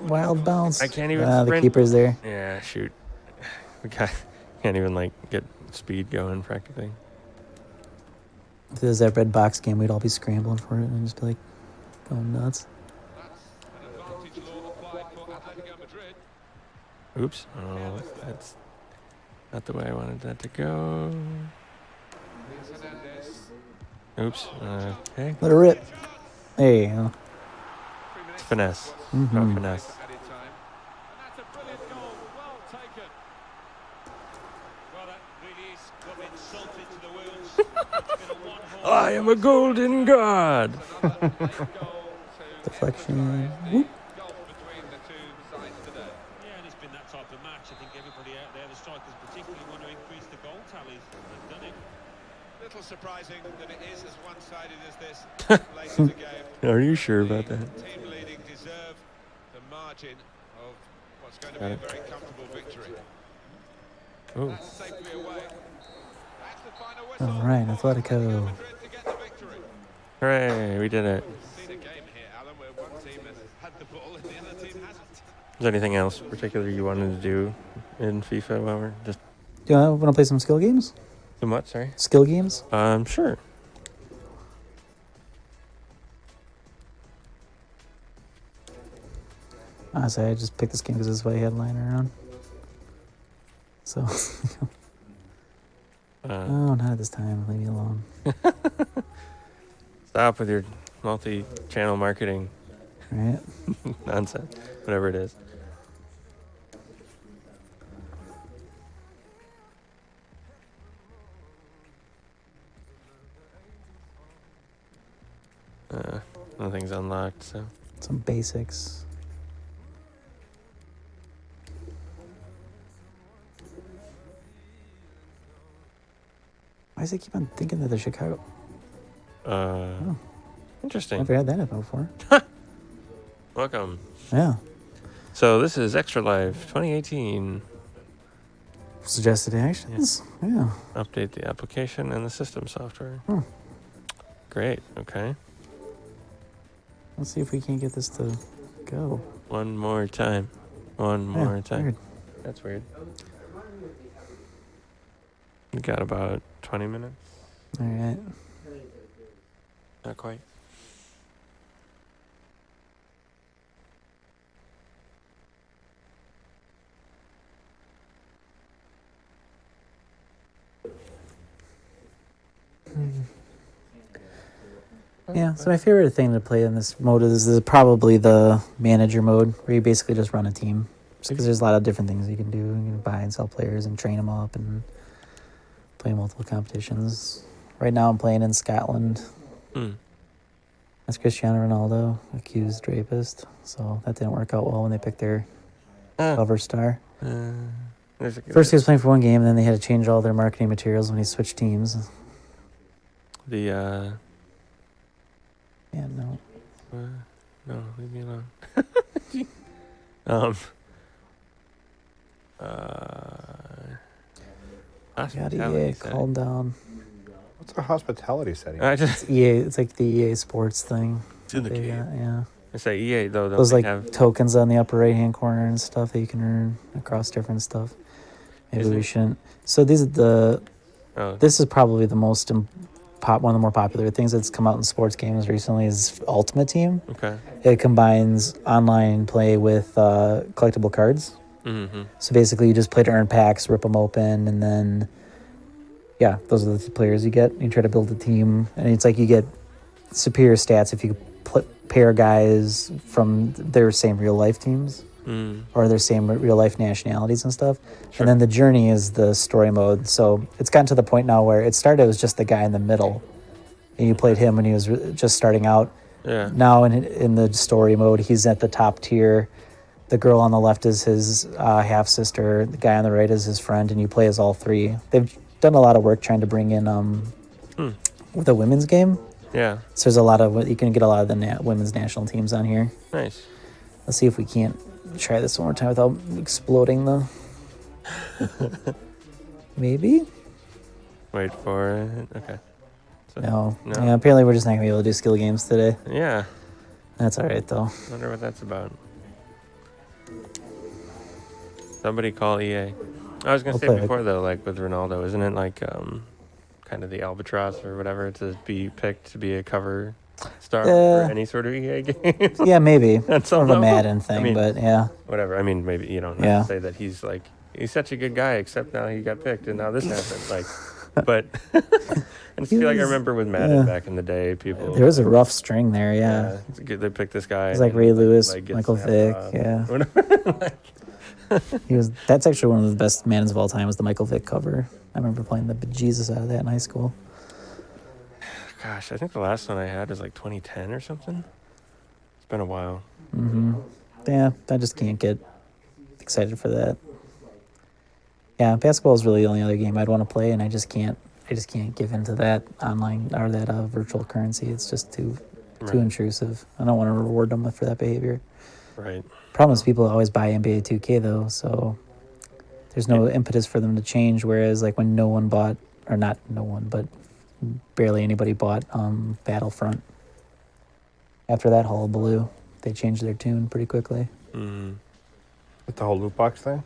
wild bounce. I can't even The sprint. keeper's there. Yeah, shoot. We got Can't even like get speed going practically. If there's that red box game, we'd all be scrambling for it and just be like going nuts. That's an advantage law applied for Atletico Madrid. Oops. Oh, that's not the way I wanted that to go. Here's Hernandez. Oops. Okay. Let it rip. There you go. 3 minutes. Finesse. Mhm. About finesse. Added time. And that's a brilliant goal, well taken. Well, that really is got me insulted to the wheels. It's been a one-hole. I am a golden god. Another late goal to Deflection. emphasise the gulf between the two sides today. Yeah, and it's been that type of match. I think everybody out there, the strikers particularly, want to increase the goal tallies. They've done it. Little surprising that it is as one-sided as this late in the game. Are you sure about that? Team leading deserve the margin of what's going to Got be a it. very comfortable victory. Oh. That's safely away. That's the final whistle. All right, for Atletico. Madrid to get the victory. Hooray! We did it. Seen a game here, Alan, where one team has had the ball and the other team hasn't. Is there anything else particular you wanted to do in FIFA while we're just Do you want to play some skill games? too much? Sorry. Skill games? Sure. Honestly, I just picked this game because this is what I had lying around. So, oh, not at this time. Leave me alone. Stop with your multi-channel marketing Right? nonsense, whatever it is. Nothing's unlocked, so. Some basics. Why does it keep on thinking that they're Chicago? Interesting. Never had that happen before. Welcome. Yeah. So this is Extra Life 2018. Suggested actions. Yeah. Update the application and the system software. Hmm. Great. Okay. Let's see if we can get this to go. One more time. One Yeah, more time. weird. That's weird. We got about 20 minutes. All right. Not quite. Yeah, so my favorite thing to play in this mode is probably the manager mode, where you basically just run a team. Because there's a lot of different things you can do. You can buy and sell players and train them up and play multiple competitions. Right now I'm playing in Scotland. That's Cristiano Ronaldo, accused rapist. So that didn't work out well when they picked their cover star. First he was playing for one game, and then they had to change all their marketing materials when he switched teams. The Yeah, no. no, leave me alone. God, EA, calm down. What's a hospitality setting? I just It's EA. It's like the EA Sports thing. in the They game. got, yeah. I say EA though. Those They like have tokens on the upper right hand corner and stuff that you can earn across different stuff. Maybe Is we it? shouldn't. So these are this is probably the most one of the more popular things that's come out in sports games recently is Ultimate Team. Okay. It combines online play with collectible cards. Mm-hmm. So basically, you just play to earn packs, rip them open, and then yeah, those are the players you get. You try to build a team, and it's like you get superior stats if you pair guys from their same real life teams or their same real life nationalities and stuff. Sure. And then the journey is the story mode. So it's gotten to the point now where it started as just the guy in the middle, and you played him when he was just starting out. Yeah. Now in the story mode, he's at the top tier. The girl on the left is his half sister. The guy on the right is his friend, and you play as all three. They've done a lot of work trying to bring in with a women's game. Yeah. So there's a lot of you can get a lot of the women's national teams on here. Nice. Let's see if we can't try this one more time without exploding the. Maybe. Wait for it. Okay. So, No. No. Yeah, apparently we're just not gonna be able to do skill games today. Yeah. That's all right though. Wonder what that's about. Somebody call EA. I was gonna We'll say play it. before though, like with Ronaldo, isn't it like kind of the albatross or whatever to be picked to be a cover star for any sort of EA game? Yeah, maybe. That's More of a all. Madden thing, I mean, but yeah. whatever. I mean, maybe you don't Yeah. say that he's like he's such a good guy, except now he got picked and now this happened. Like, but I just He feel like I was- remember with Madden yeah. back in the day, people. There was a rough string there, yeah. it's good they picked this guy. It was like and Ray then, Lewis, like, gets Michael snapped Vick, off. yeah. Whatever. He was. That's actually one of the best Maddens of all time. Was the Michael Vick cover? I remember playing the bejesus out of that in high school. Gosh, I think the last one I had was like 2010 or something. It's been a while. Yeah, I just can't get excited for that. Yeah, basketball is really the only other game I'd want to play, and I just can't give into that online or that virtual currency. It's just too Right. intrusive. I don't want to reward them for that behavior. Right. Problem is people always buy NBA 2K though, so there's no impetus for them to change. Whereas like when no one bought, or not no one, but barely anybody bought Battlefront. After that hullabaloo, they changed their tune pretty quickly. With the whole loot box thing.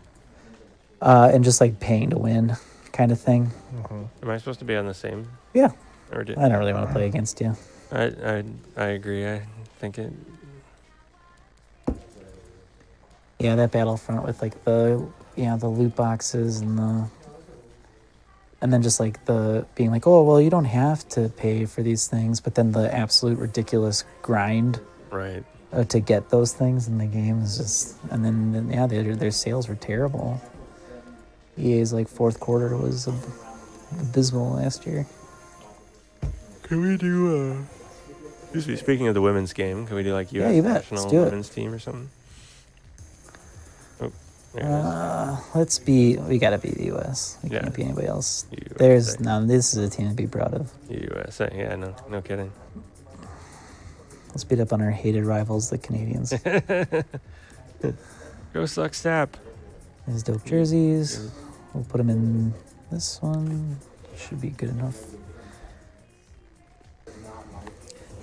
And just like paying to win kind of thing. Am I supposed to be on the same? Yeah, Or did, I don't really want to play against you. I agree. I think it. Yeah, that Battlefront with like the loot boxes and then just like the being like, oh well, you don't have to pay for these things, but then the absolute ridiculous grind Right. to get those things in the game is just, and then yeah, their sales were terrible. EA's like fourth quarter was abysmal last year. Can we do? Speaking of the women's game, can we do like U.S. you bet. national Let's do it. women's team or something? Oh, there it is. We gotta be the U.S. We Yeah. can't be anybody else. USA. This is a team to be proud of. USA. Yeah, no kidding. Let's beat up on our hated rivals, the Canadians. Go suck step. These dope jerseys. We'll put them in this one. Should be good enough.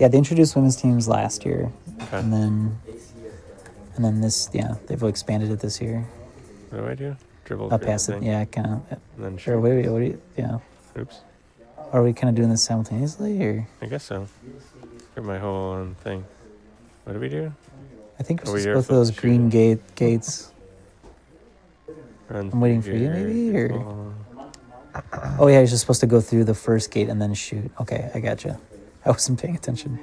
Yeah, they introduced women's teams last year, Okay. and then this. Yeah, they've expanded it this year. What do I do? Dribble. I'll through pass the it. thing, Yeah, kind of. And then Sure. shoot. What do you? Yeah. Oops. Are we kind of doing this simultaneously, or I guess so. For my whole thing. What do we do? I think Are we're we supposed here to for those the green gates. Run I'm waiting through for you, your maybe, or- dribble. Oh yeah, you're just supposed to go through the first gate and then shoot. Okay, I gotcha. I wasn't paying attention.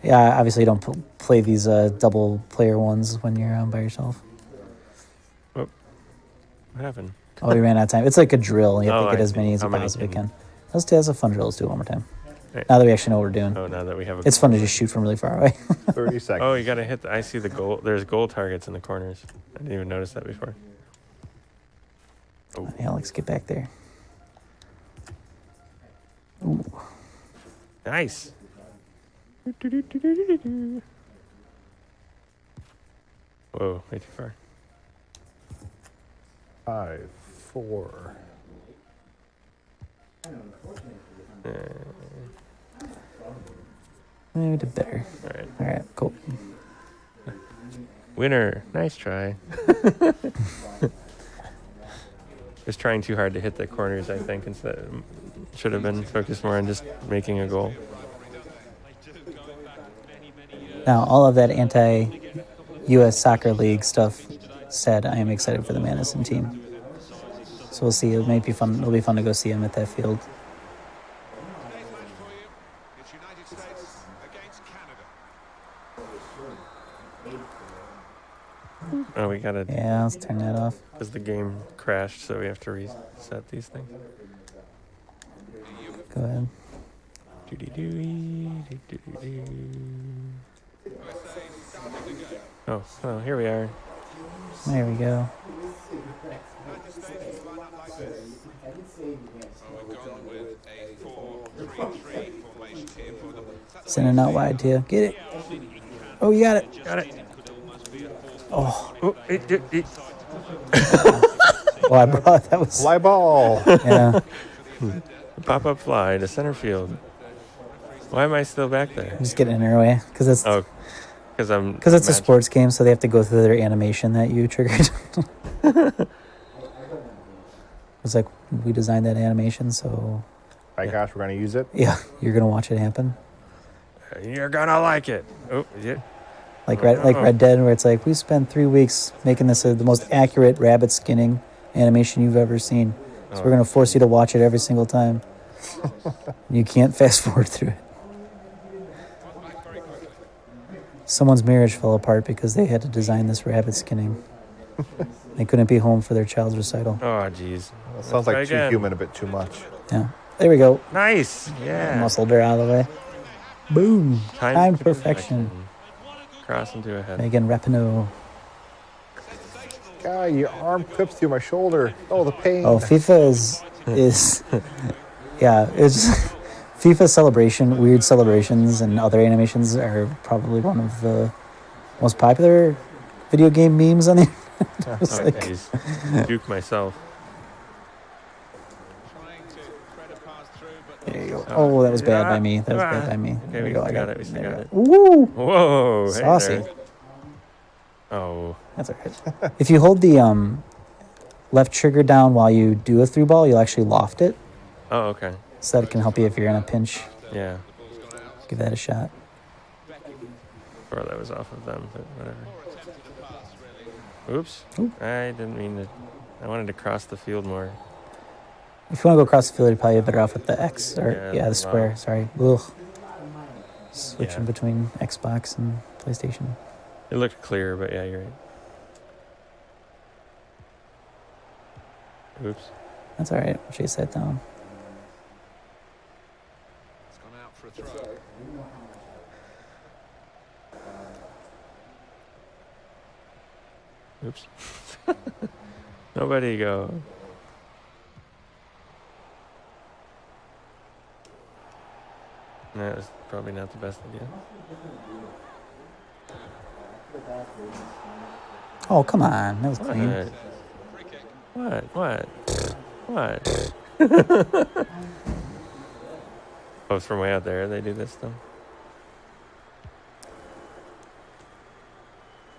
Yeah, obviously you don't play these double player ones when you're by yourself. What happened? Oh, we ran out of time. It's like a drill. You have Oh, to get I as see. many as How you many possibly can can. That's a fun drill. Let's do it one more time. Right. Now that we actually know what we're doing. Oh, now that we have a. It's fun to just shoot from really far away. 30 seconds. Oh, you gotta hit. I see the goal. There's goal targets in the corners. I didn't even notice that before. Oh, Yeah, let's get back there. Ooh. nice. Whoa, way too far. 5, 4. Maybe we did better. All right. All right, cool. Winner. Nice try. Just trying too hard to hit the corners, I think, instead. Should have been focused more on just making a goal. Now, all of that anti-U.S. Soccer League stuff said, I am excited for the Madison team. So we'll see. It might be fun. It'll be fun to go see them at that field. Today's match for you. It's United States against Canada. Oh, we gotta. Yeah, let's turn that off. Because the game crashed, so we have to reset these things. Go ahead. Oh, here we are. There we go. We've gone with a 4-3-3 formation here for them. Sending out wide to you. Get it. Oh, you got it. Got it. Oh, Oh, it. well, I brought that was. Fly ball. Yeah, Pop up fly to center field. Why am I still back there? I'm just getting in their way because it's Oh, because I'm. because it's a match- sports game, so they have to go through their animation that you triggered. was like, we designed that animation, so My gosh, we're going to use it. yeah, you're gonna watch it happen. You're gonna like it. Oh, yeah. Like Red Dead, where it's like, we spent 3 weeks making this the most accurate rabbit skinning animation you've ever seen. So we're gonna force you to watch it every single time. You can't fast forward through it. Someone's marriage fell apart because they had to design this rabbit skinning. They couldn't be home for their child's recital. Oh, jeez. It sounds like try too again. human, a bit too much. Yeah. There we go. Nice. Yeah. Muscled her out of the way. Boom. Time to perfection. Cross into a head. Megan Rapinoe. God, your arm clips through my shoulder. Oh, the pain. Oh, FIFA is yeah, it's FIFA celebration, weird celebrations and other animations are probably one of the most popular video game memes on the internet. It's Oh, like, jeez. Juke myself. Trying to thread a pass through, but there you go. Oh, that was bad by me. That was Ah. bad by me. Okay, There we go. still I got it. We still there got we it. go. Woo! Whoa. Hey Saucy. there. Oh. That's all right. If you hold the left trigger down while you do a through ball, you'll actually loft it. Oh, okay. So that can help you if you're in a pinch. Yeah. Give that a shot. Or that was off of them, but whatever. Oops. Oop. I didn't mean to. I wanted to cross the field more. If you want to go across the field, you're probably better off with the X or Yeah, the wow. square. Sorry. Ugh. Switching Yeah. between Xbox and PlayStation. It looked clear, but yeah, you're right. Oops. That's all right. Chase that down. it's gone out for a throw. Oops. Nobody go. That was probably not the best idea. Oh, come on. That was clean. What? What? Oh, it's from way out there. They do this stuff.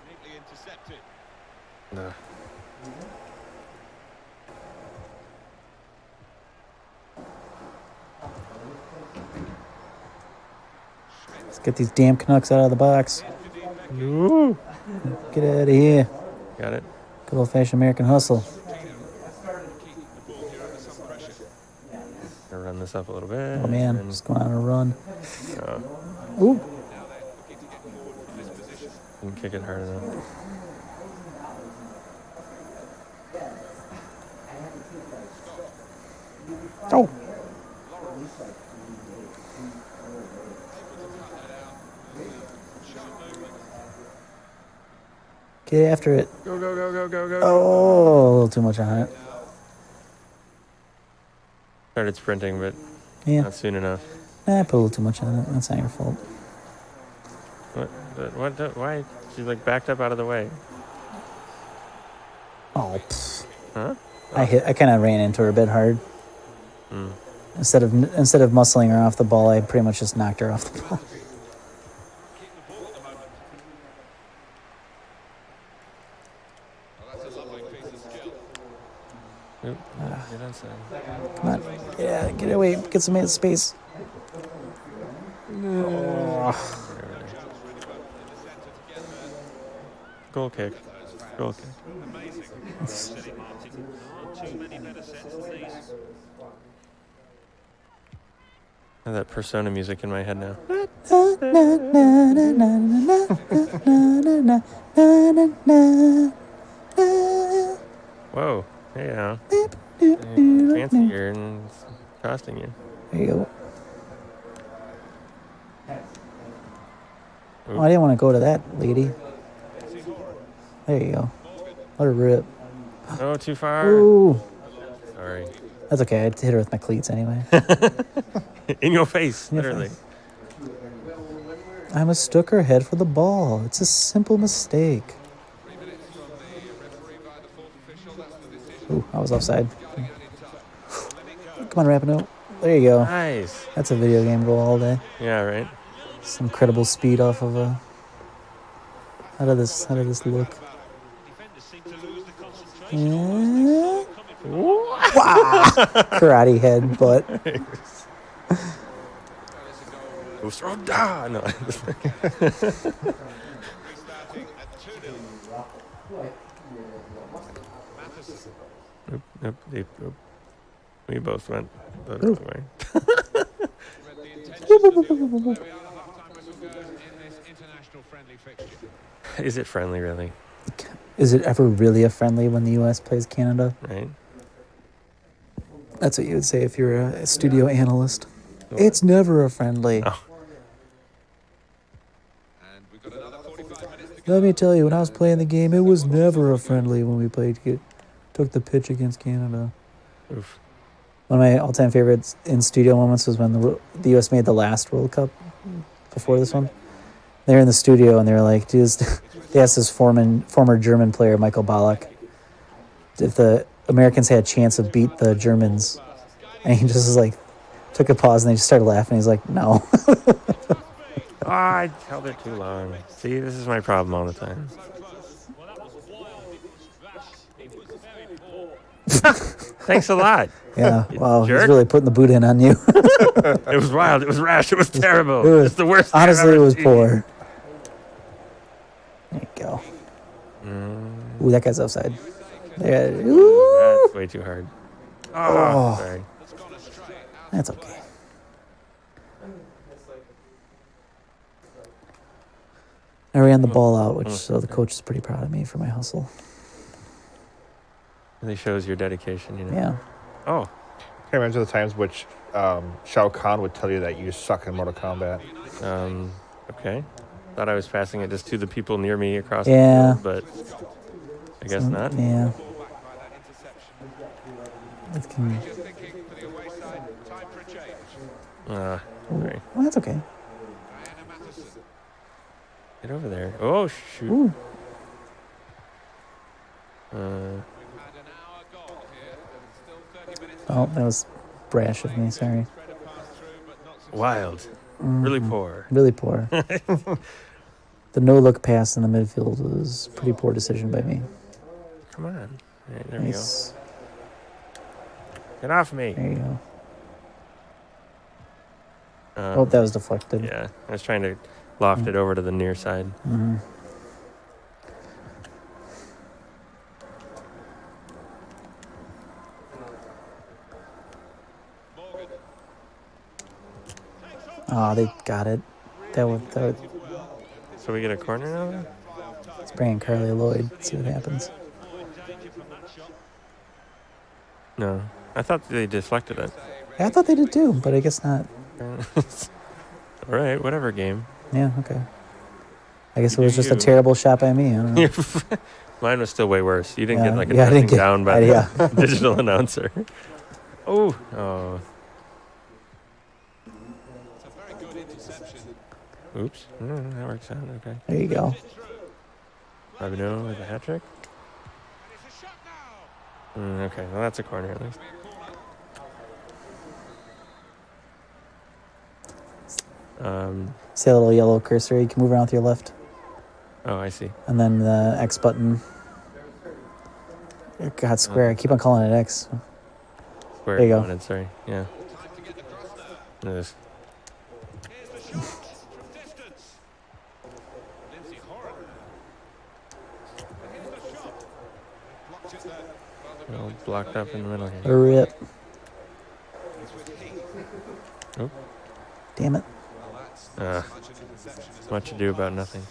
Neatly intercepted. No. Let's get these damn Canucks out of the box. Ooh. Get out of here. Got it. Good old-fashioned American hustle. Gonna run this up a little bit. Oh, man. and- Just going on a run. Oh, Ooh. didn't kick it hard enough. Oh. Get after it. Go, go, go, go, go, go. Oh, a little too much on it. Started sprinting, but Yeah. not soon enough. I put a little too much on it. That's not your fault. Why? She like backed up out of the way. Oh, pfft. Huh? I kind of ran into her a bit hard. Hmm. Instead of muscling her off the ball, I pretty much just knocked her off the ball. Well, that's a lovely piece of skill. Oop, get inside. Come on. Yeah, get away. Get some space. Oh. Goal kick. Goal kick. I have that Persona music in my head now. Whoa. Hey, now. Fancy here and it's costing you. There you go. Oh, I didn't want to go to that lady. There you go. Let her rip. Oh, too far. Ooh. Sorry. That's okay. I hit her with my cleats anyway. In your face, In your literally. face. I mistook her head for the ball. It's a simple mistake. 3 minutes from the referee by the fourth official. That's the decision. Ooh, I was offside. Going out in time. Come on, Rapinoe. There you go. Nice. That's a video game goal all day. Yeah, right. Some incredible speed off of a. How did this look? Defenders seem to lose the concentration. Yeah. Karate head, but Goes throw da. No. Restarting at 2-0. Matheson. Nope. We both went the wrong way. Read the intentions of the There we are, the half-time whistle goes in this international friendly fixture. Is it friendly, really? is it ever really a friendly when the U.S. plays Canada? Right? That's what you would say if you're a studio analyst. It's never a friendly. Oh. And we've got another 45 minutes to go. Let me tell you, when I was playing the game, it was never a friendly when we took the pitch against Canada. Oof. One of my all-time favorites in studio moments was when the U.S. made the last World Cup before this one. They were in the studio and they were like, dude, they asked this former German player, Michael Ballack, if the Americans had a chance of beat the Germans. And he just was like, took a pause and they just started laughing. He's like, no. Oh, I held it too long. See, this is my problem all the time. Well, that was wild. It was rash. It was very poor. Thanks a lot. Yeah, wow, he's jerk. really putting the boot in on you. It was wild. It was rash. It was terrible. It was- It's the worst thing I've Honestly, ever it was seen. poor. There you go. Mm, Ooh, that guy's offside. Yeah, ooh, that's way too hard. Oh, sorry. It's gone astray. Out that's of okay. play. I ran the ball out, which so the coach is pretty proud of me for my hustle. Really shows your dedication, you know. Yeah. Oh, Can you imagine the times which Shao Kahn would tell you that you suck in Mortal Kombat? okay. Thought I was passing it just to the people near me across Yeah. the field, but I guess not. Yeah. Ball back by that interception. It can, Just thinking for the away side, time for a change. Sorry. well, that's okay. Diana Matheson. Get over there. Oh, shoot. Ooh. We've had an hour gone here, and still 30 minutes Oh, that was brash of me. Sorry. spread a pass through, but not so Wild. Really Mhm. poor. Really poor. The no-look pass in the midfield was a pretty poor decision by me. Come on. All right, there Nice. we go. Get off me. There you go. Oh, that was deflected. Yeah, I was trying to loft it over to the near side. Mhm. Morgan. Oh, they got it. That was So we get a corner now? Then? Let's bring in Carly Lloyd. See what happens. More in danger from that shot. No. I thought they deflected it. I thought they did too, but I guess not. All right, whatever game. Yeah, okay. I guess it You was do just a you. terrible shot by me. I don't know. Mine was still way worse. You didn't Yeah, get like a yeah, I didn't dressing get- down by yeah. the digital announcer. Oh. It's a very good interception. Oops. That works out. Okay. There you go. Rabino with a hat trick. And it's a shot now. Okay, well that's a corner at least. Be a corner. See that little yellow cursor? You can move around with your left. Oh, I see. And then the X button. God, square. I keep on calling it X. Square There you go. wanted, sorry. Yeah. Time to get the cross now. It is. Here's the shot from distance. Lindsay Horan. And here's the shot. Blocked it there. Well, blocked up in the middle A here. rip. He's with Heath. Oh, Damn it. Well, that's Uh, not so much an interception as a much ado about nothing. And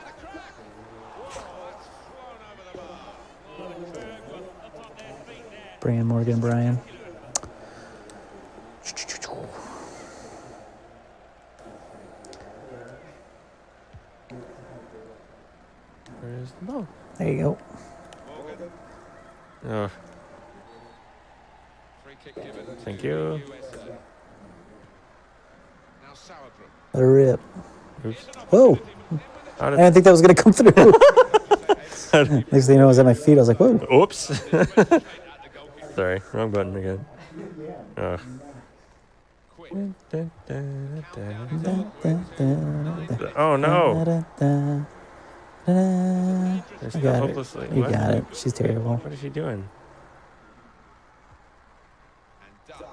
a crack. Whoa, that's flown over the bar. Oh, the Berg were up on their feet there. Brian Morgan, Brian. Where's the ball? There you go. Morgan. Oh, Free kick given Thank to you. USA. Now Sauerbruch. A rip. oops. Whoa. How I did, didn't think that was going to come through. Next thing you know, I was at my feet. I was like, whoa. oops. Sorry, wrong button again. Oh. Quick. Oh no! They're I still got it. hopelessly. You What? got it. She's terrible. What is she doing? Done.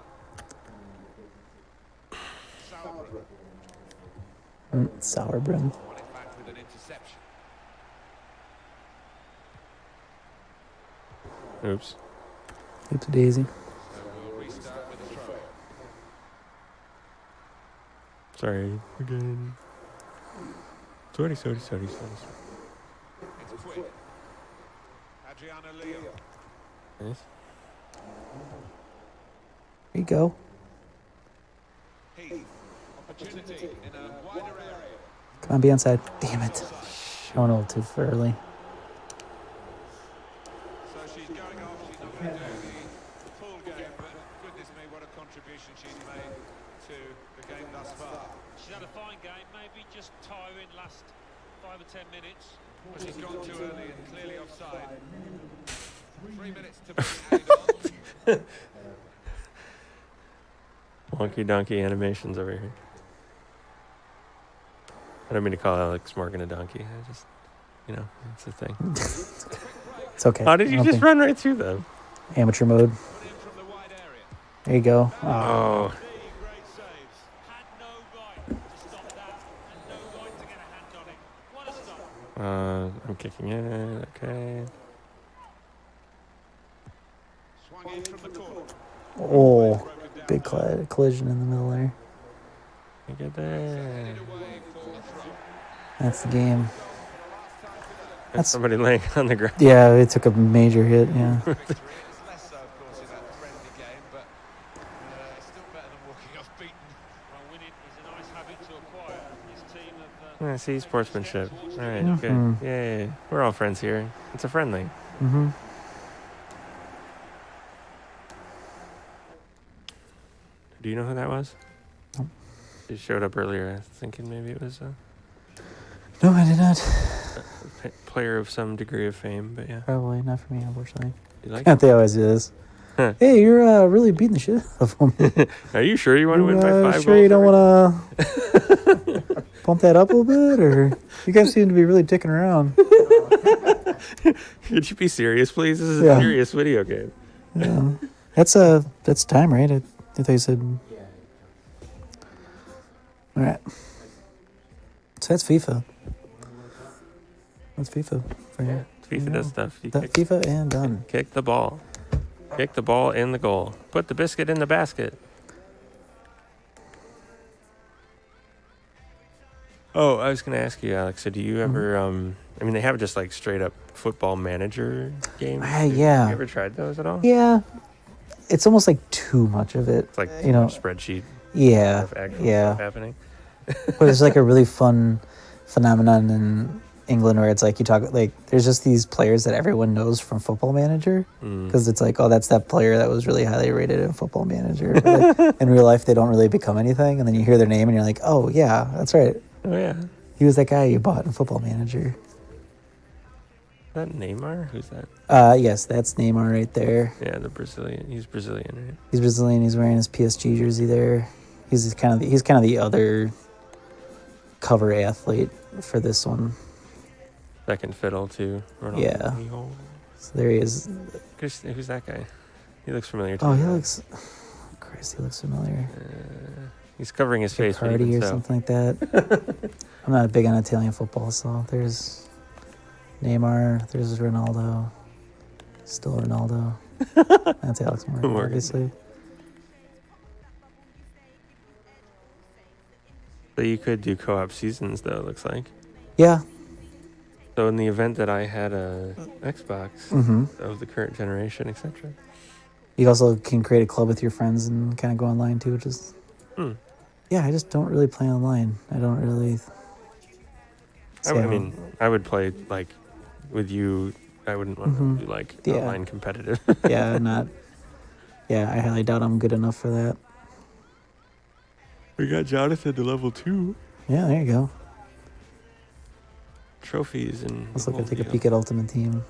Sauber Sour brim. won it back with an interception. Oops. Oopsie daisy. So we'll restart with a throw. Sorry. Again. Sorry. It's quick. Adriana Leo. Nice. There you go. Heath. Opportunity in a wider area. Come on, be onside. Damn it. I went a little too early. So she's going off. She's not going to do the full game, but goodness me, what a contribution she's made to the game thus far. She's had a fine game, maybe just tiring last 5 or 10 minutes. But she's gone too early and clearly offside. 3 minutes to be added on. Wonky donkey animations over here. I don't mean to call Alex Morgan a donkey. I just, it's a thing. It's okay. How did I you don't just think- run right through them? Amateur mode. Put in from the wide area. There you go. Oh, Great saves. Had no right to stop that and no right to get a hand on it. What a stop. I'm kicking it. Okay. Swung in from the corner. Oh, Broken down big now. collision in the middle there. You get Sending there. it away for a throw. That's the game. There's somebody laying on the ground. Yeah, it took a major hit. Yeah. Victory. It's less so, of course, in a friendly game, but it's still better than walking off beaten. Well, winning is a nice habit to acquire. This team have Yeah, see, sportsmanship. All right, Mhm. good. Yay. We're all friends here. It's a friendly. Mm-hmm. Do you know who that was? Nope. It showed up earlier. I was thinking maybe it was a No, I did not. player of some degree of fame, but yeah. Probably not for me, unfortunately. You like it? They always do this. Huh. Hey, you're really beating the shit out of them. Are you sure you want to win by 5 Sure, you don't goals? want to pump that up a little bit, or you guys seem to be really dicking around. Could you be serious, please? This is a Yeah. serious video game. Yeah. That's time, right? I thought you said. All right. So that's FIFA. That's FIFA for you. FIFA does stuff. You That kick, FIFA and done. kick the ball. Kick the ball in the goal. Put the biscuit in the basket. Oh, I was going to ask you, Alex. So do you ever? I mean, they have just like straight up football manager games. Yeah. You ever tried those at all? Yeah. It's almost like too much of it. It's like you know. spreadsheet Yeah. of actual Yeah. stuff happening. But it's like a really fun phenomenon in England where it's like you talk like there's just these players that everyone knows from Football Manager because it's like, oh, that's that player that was really highly rated in Football Manager. But like, in real life, they don't really become anything, and then you hear their name and you're like, oh yeah, that's right. Oh yeah. He was that guy you bought in Football Manager. Is that Neymar? Who's that? Yes, that's Neymar right there. Yeah, the Brazilian. He's Brazilian, right? He's Brazilian. He's wearing his PSG jersey there. He's kind of the other cover athlete for this one. Second fiddle to Ronaldo. Yeah. So there he is. Who's that guy? He looks familiar to Oh, me. he looks. Christ, he looks familiar. He's covering his face. but Cardi even or so. something like that. I'm not big on Italian football, so there's Neymar, there's Ronaldo, still Ronaldo. That's Alex Morgan, Morgan. obviously. So you could do co-op seasons, though. It looks like. Yeah. So in the event that I had a Xbox Mm-hmm. of the current generation, etc. You also can create a club with your friends and kind of go online too, which is. Yeah, I just don't really play online. I don't really. I mean, I would play like with you. I wouldn't want to do like Yeah. online competitive. Yeah, not. Yeah, I highly doubt I'm good enough for that. We got Jonathan to level 2. Yeah, there you go. Trophies and. Let's the look at whole take a deal. peek at Ultimate Team.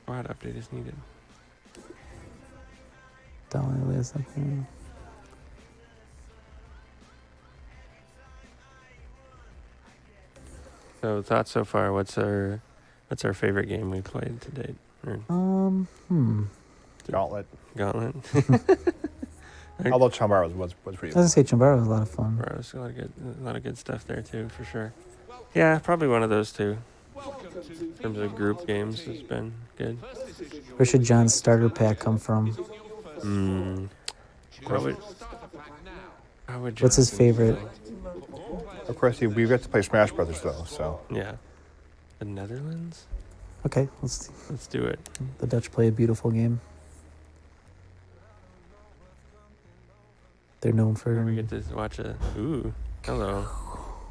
Squad update is needed. Download something. So thoughts so far? What's our favorite game we played to date? Or Gauntlet. Gauntlet. Although Chambara was I pretty was gonna say Chambara was a lot of fun. There's a lot of good stuff there too, for sure. Yeah, probably one of those two. In terms of group games, has been good. Where should John's starter pack come from? How would What's his Jonathan favorite? feel? Of course, we've got to play Smash Brothers though, so Yeah. The Netherlands? Okay, Let's do it. the Dutch play a beautiful game. They're known for. We get to watch a... Ooh, hello.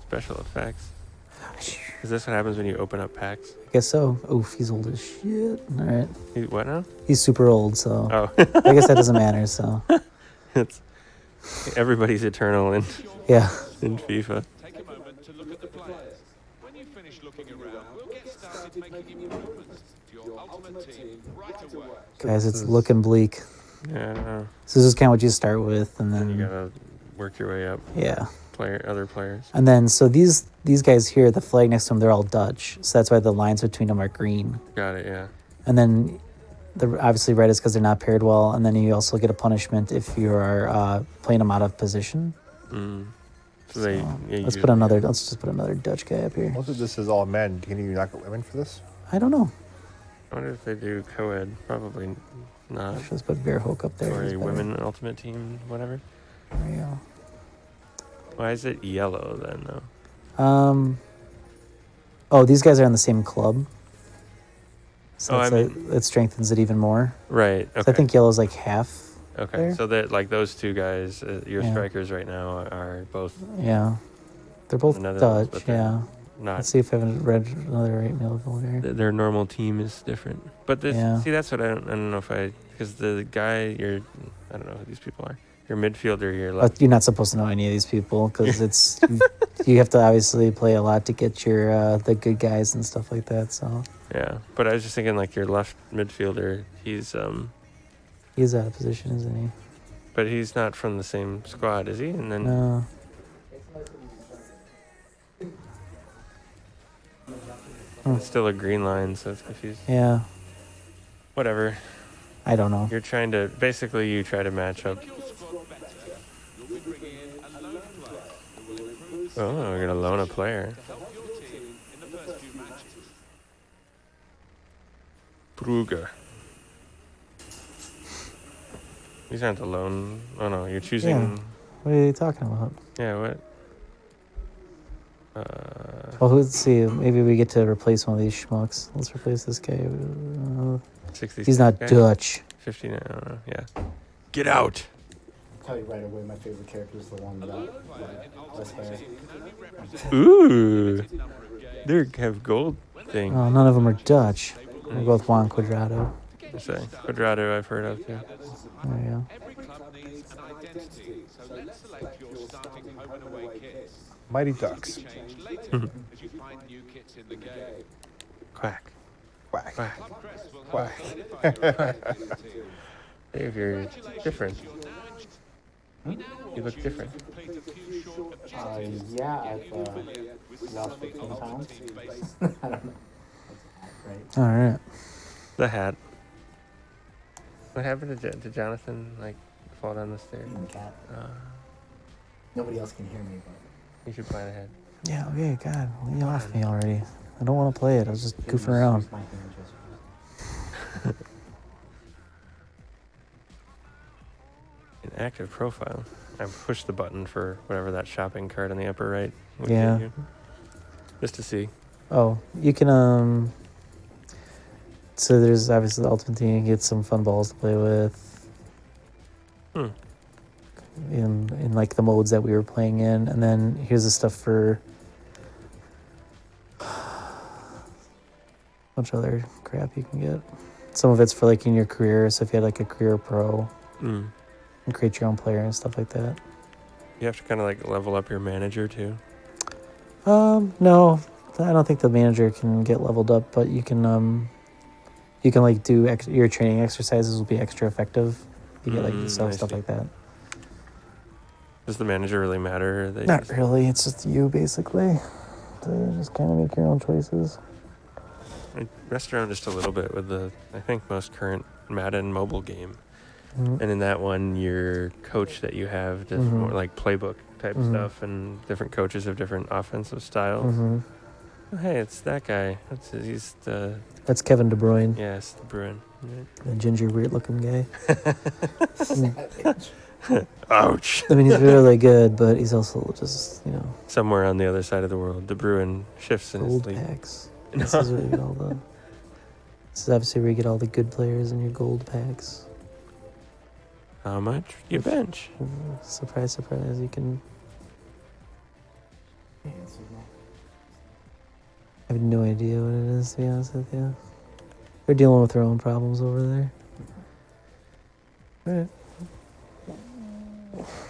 Special effects. Is this what happens when you open up packs? I guess so. Oof, he's old as shit. All right, What now? he's super old, so Oh, I guess that doesn't matter. So it's... Everybody's eternal in yeah, FIFA. Take a moment to look at the players. When you've finished looking around, we'll get started making improvements to your ultimate team right away. guys, it's looking bleak. Yeah, I don't know. So this is kind of what you start with, and Then then you gotta work your way up. yeah, Other players. and then so these guys here, the flag next to them, they're all Dutch, so that's why the lines between them are green. Got it, yeah. And then obviously red is because they're not paired well, and then you also get a punishment if you are playing them out of position. So they... So, yeah, let's usually- just put another Dutch guy up here. most of this is all men. Can you not get women for this? I don't know. I wonder if they do co-ed. Probably not. Let's put Verhoek up there. Or He's a better. women ultimate team, whatever. There we go. Why is it yellow then, though? Oh, these guys are on the same club. So Oh, I it strengthens it even more. Right, So okay. I think yellow's like half. Okay, there. so that like those two guys, your Yeah. strikers right now are both Yeah. They're both The Netherlands, Dutch, but they're yeah. not... Let's see if I haven't read another right middle here. Their normal team is different. But this, Yeah. see, that's what I don't know if because the guy, I don't know who these people are. Your midfielder, your left. You're not supposed to know any of these people because it's you have to obviously play a lot to get your the good guys and stuff like that. So Yeah, but I was just thinking like your left midfielder, he's he's out of position, isn't he? but he's not from the same squad, is he? And then No. it's still a green line, so it's confused. Yeah. Whatever. I don't know. You're trying to basically you try to match up. You'll be bringing in a lone player who will improve Oh, we're gonna loan a player. to help your team in the first few matches. Brugge. These aren't the loan. Oh no, you're choosing. Yeah. What are you talking about? Yeah, what? Well, let's see. Maybe we get to replace one of these schmucks. Let's replace this guy. 66 He's not guy? Dutch. 59. I don't know. Yeah. Get out. I'll tell you right away, my favorite character is the one without less hair. Ooh. They have gold thing. Oh, none of them are Dutch. We'll go with Juan Cuadrado. Say Quadrado, I've heard of too. There you go. Every club needs an identity, so let's select your starting home and away kits. Mighty Ducks. Change later as you find new kits in the game. Quack. Quack. Quack. Club crest will Quack. help identify your players in the team. Dave, you're different. You're now in. You look different. Complete a few short objectives. Yeah, I've Familiar with lost solving 15 ultimate pounds. team based I don't know. Right. All right. The hat. What happened to Jonathan? Like, fall down the stairs? And cat. Uh, Nobody else can hear me, but you should plan ahead. Yeah, okay, God, leave off me already. I don't want to play it. I was just goofing around. Use my hand gestures. An active profile. I pushed the button for whatever that shopping cart on the upper right would Yeah. get you. Just to see. Oh, you can, so there's obviously the Ultimate Team. You get some fun balls to play with. Hmm. In like the modes that we were playing in. And then here's the stuff for bunch of other crap you can get. Some of it's for like in your career, so if you had like a career pro Mm. and create your own player and stuff like that. You have to kind of like level up your manager too. No, I don't think the manager can get leveled up, but you can like do your training exercises will be extra effective. You get like I stuff see. like that. Does the manager really matter? Or they Not just- really. It's just you basically. So you just kind of make your own choices. I messed around just a little bit with the, I think, most current Madden mobile game. Mhm. And in that one, your coach that you have does Mhm. more like playbook type Mhm. stuff, and different coaches have different offensive styles. Mhm. Oh, hey, it's that guy. He's the That's Kevin De Bruyne, yes, the Bruin. Right. the ginger, weird-looking guy. Ouch. I mean, he's really good, but he's also just, Somewhere on the other side of the world, De Bruyne shifts in his gold league. packs. This is where you get all the. This is obviously where you get all the good players in your gold packs. How much? You bench. Surprise, surprise! You can. I have no idea what it is, to be honest with you. They're dealing with their own problems over there. Alright.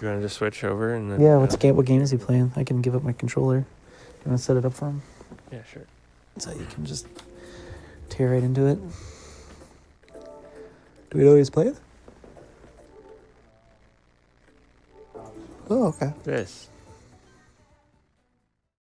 You want to just switch over and then? Yeah, what game is he playing? I can give up my controller. You want to set it up for him? Yeah, sure. So you can just tear right into it. Do we know he's playing? Oh, okay. This.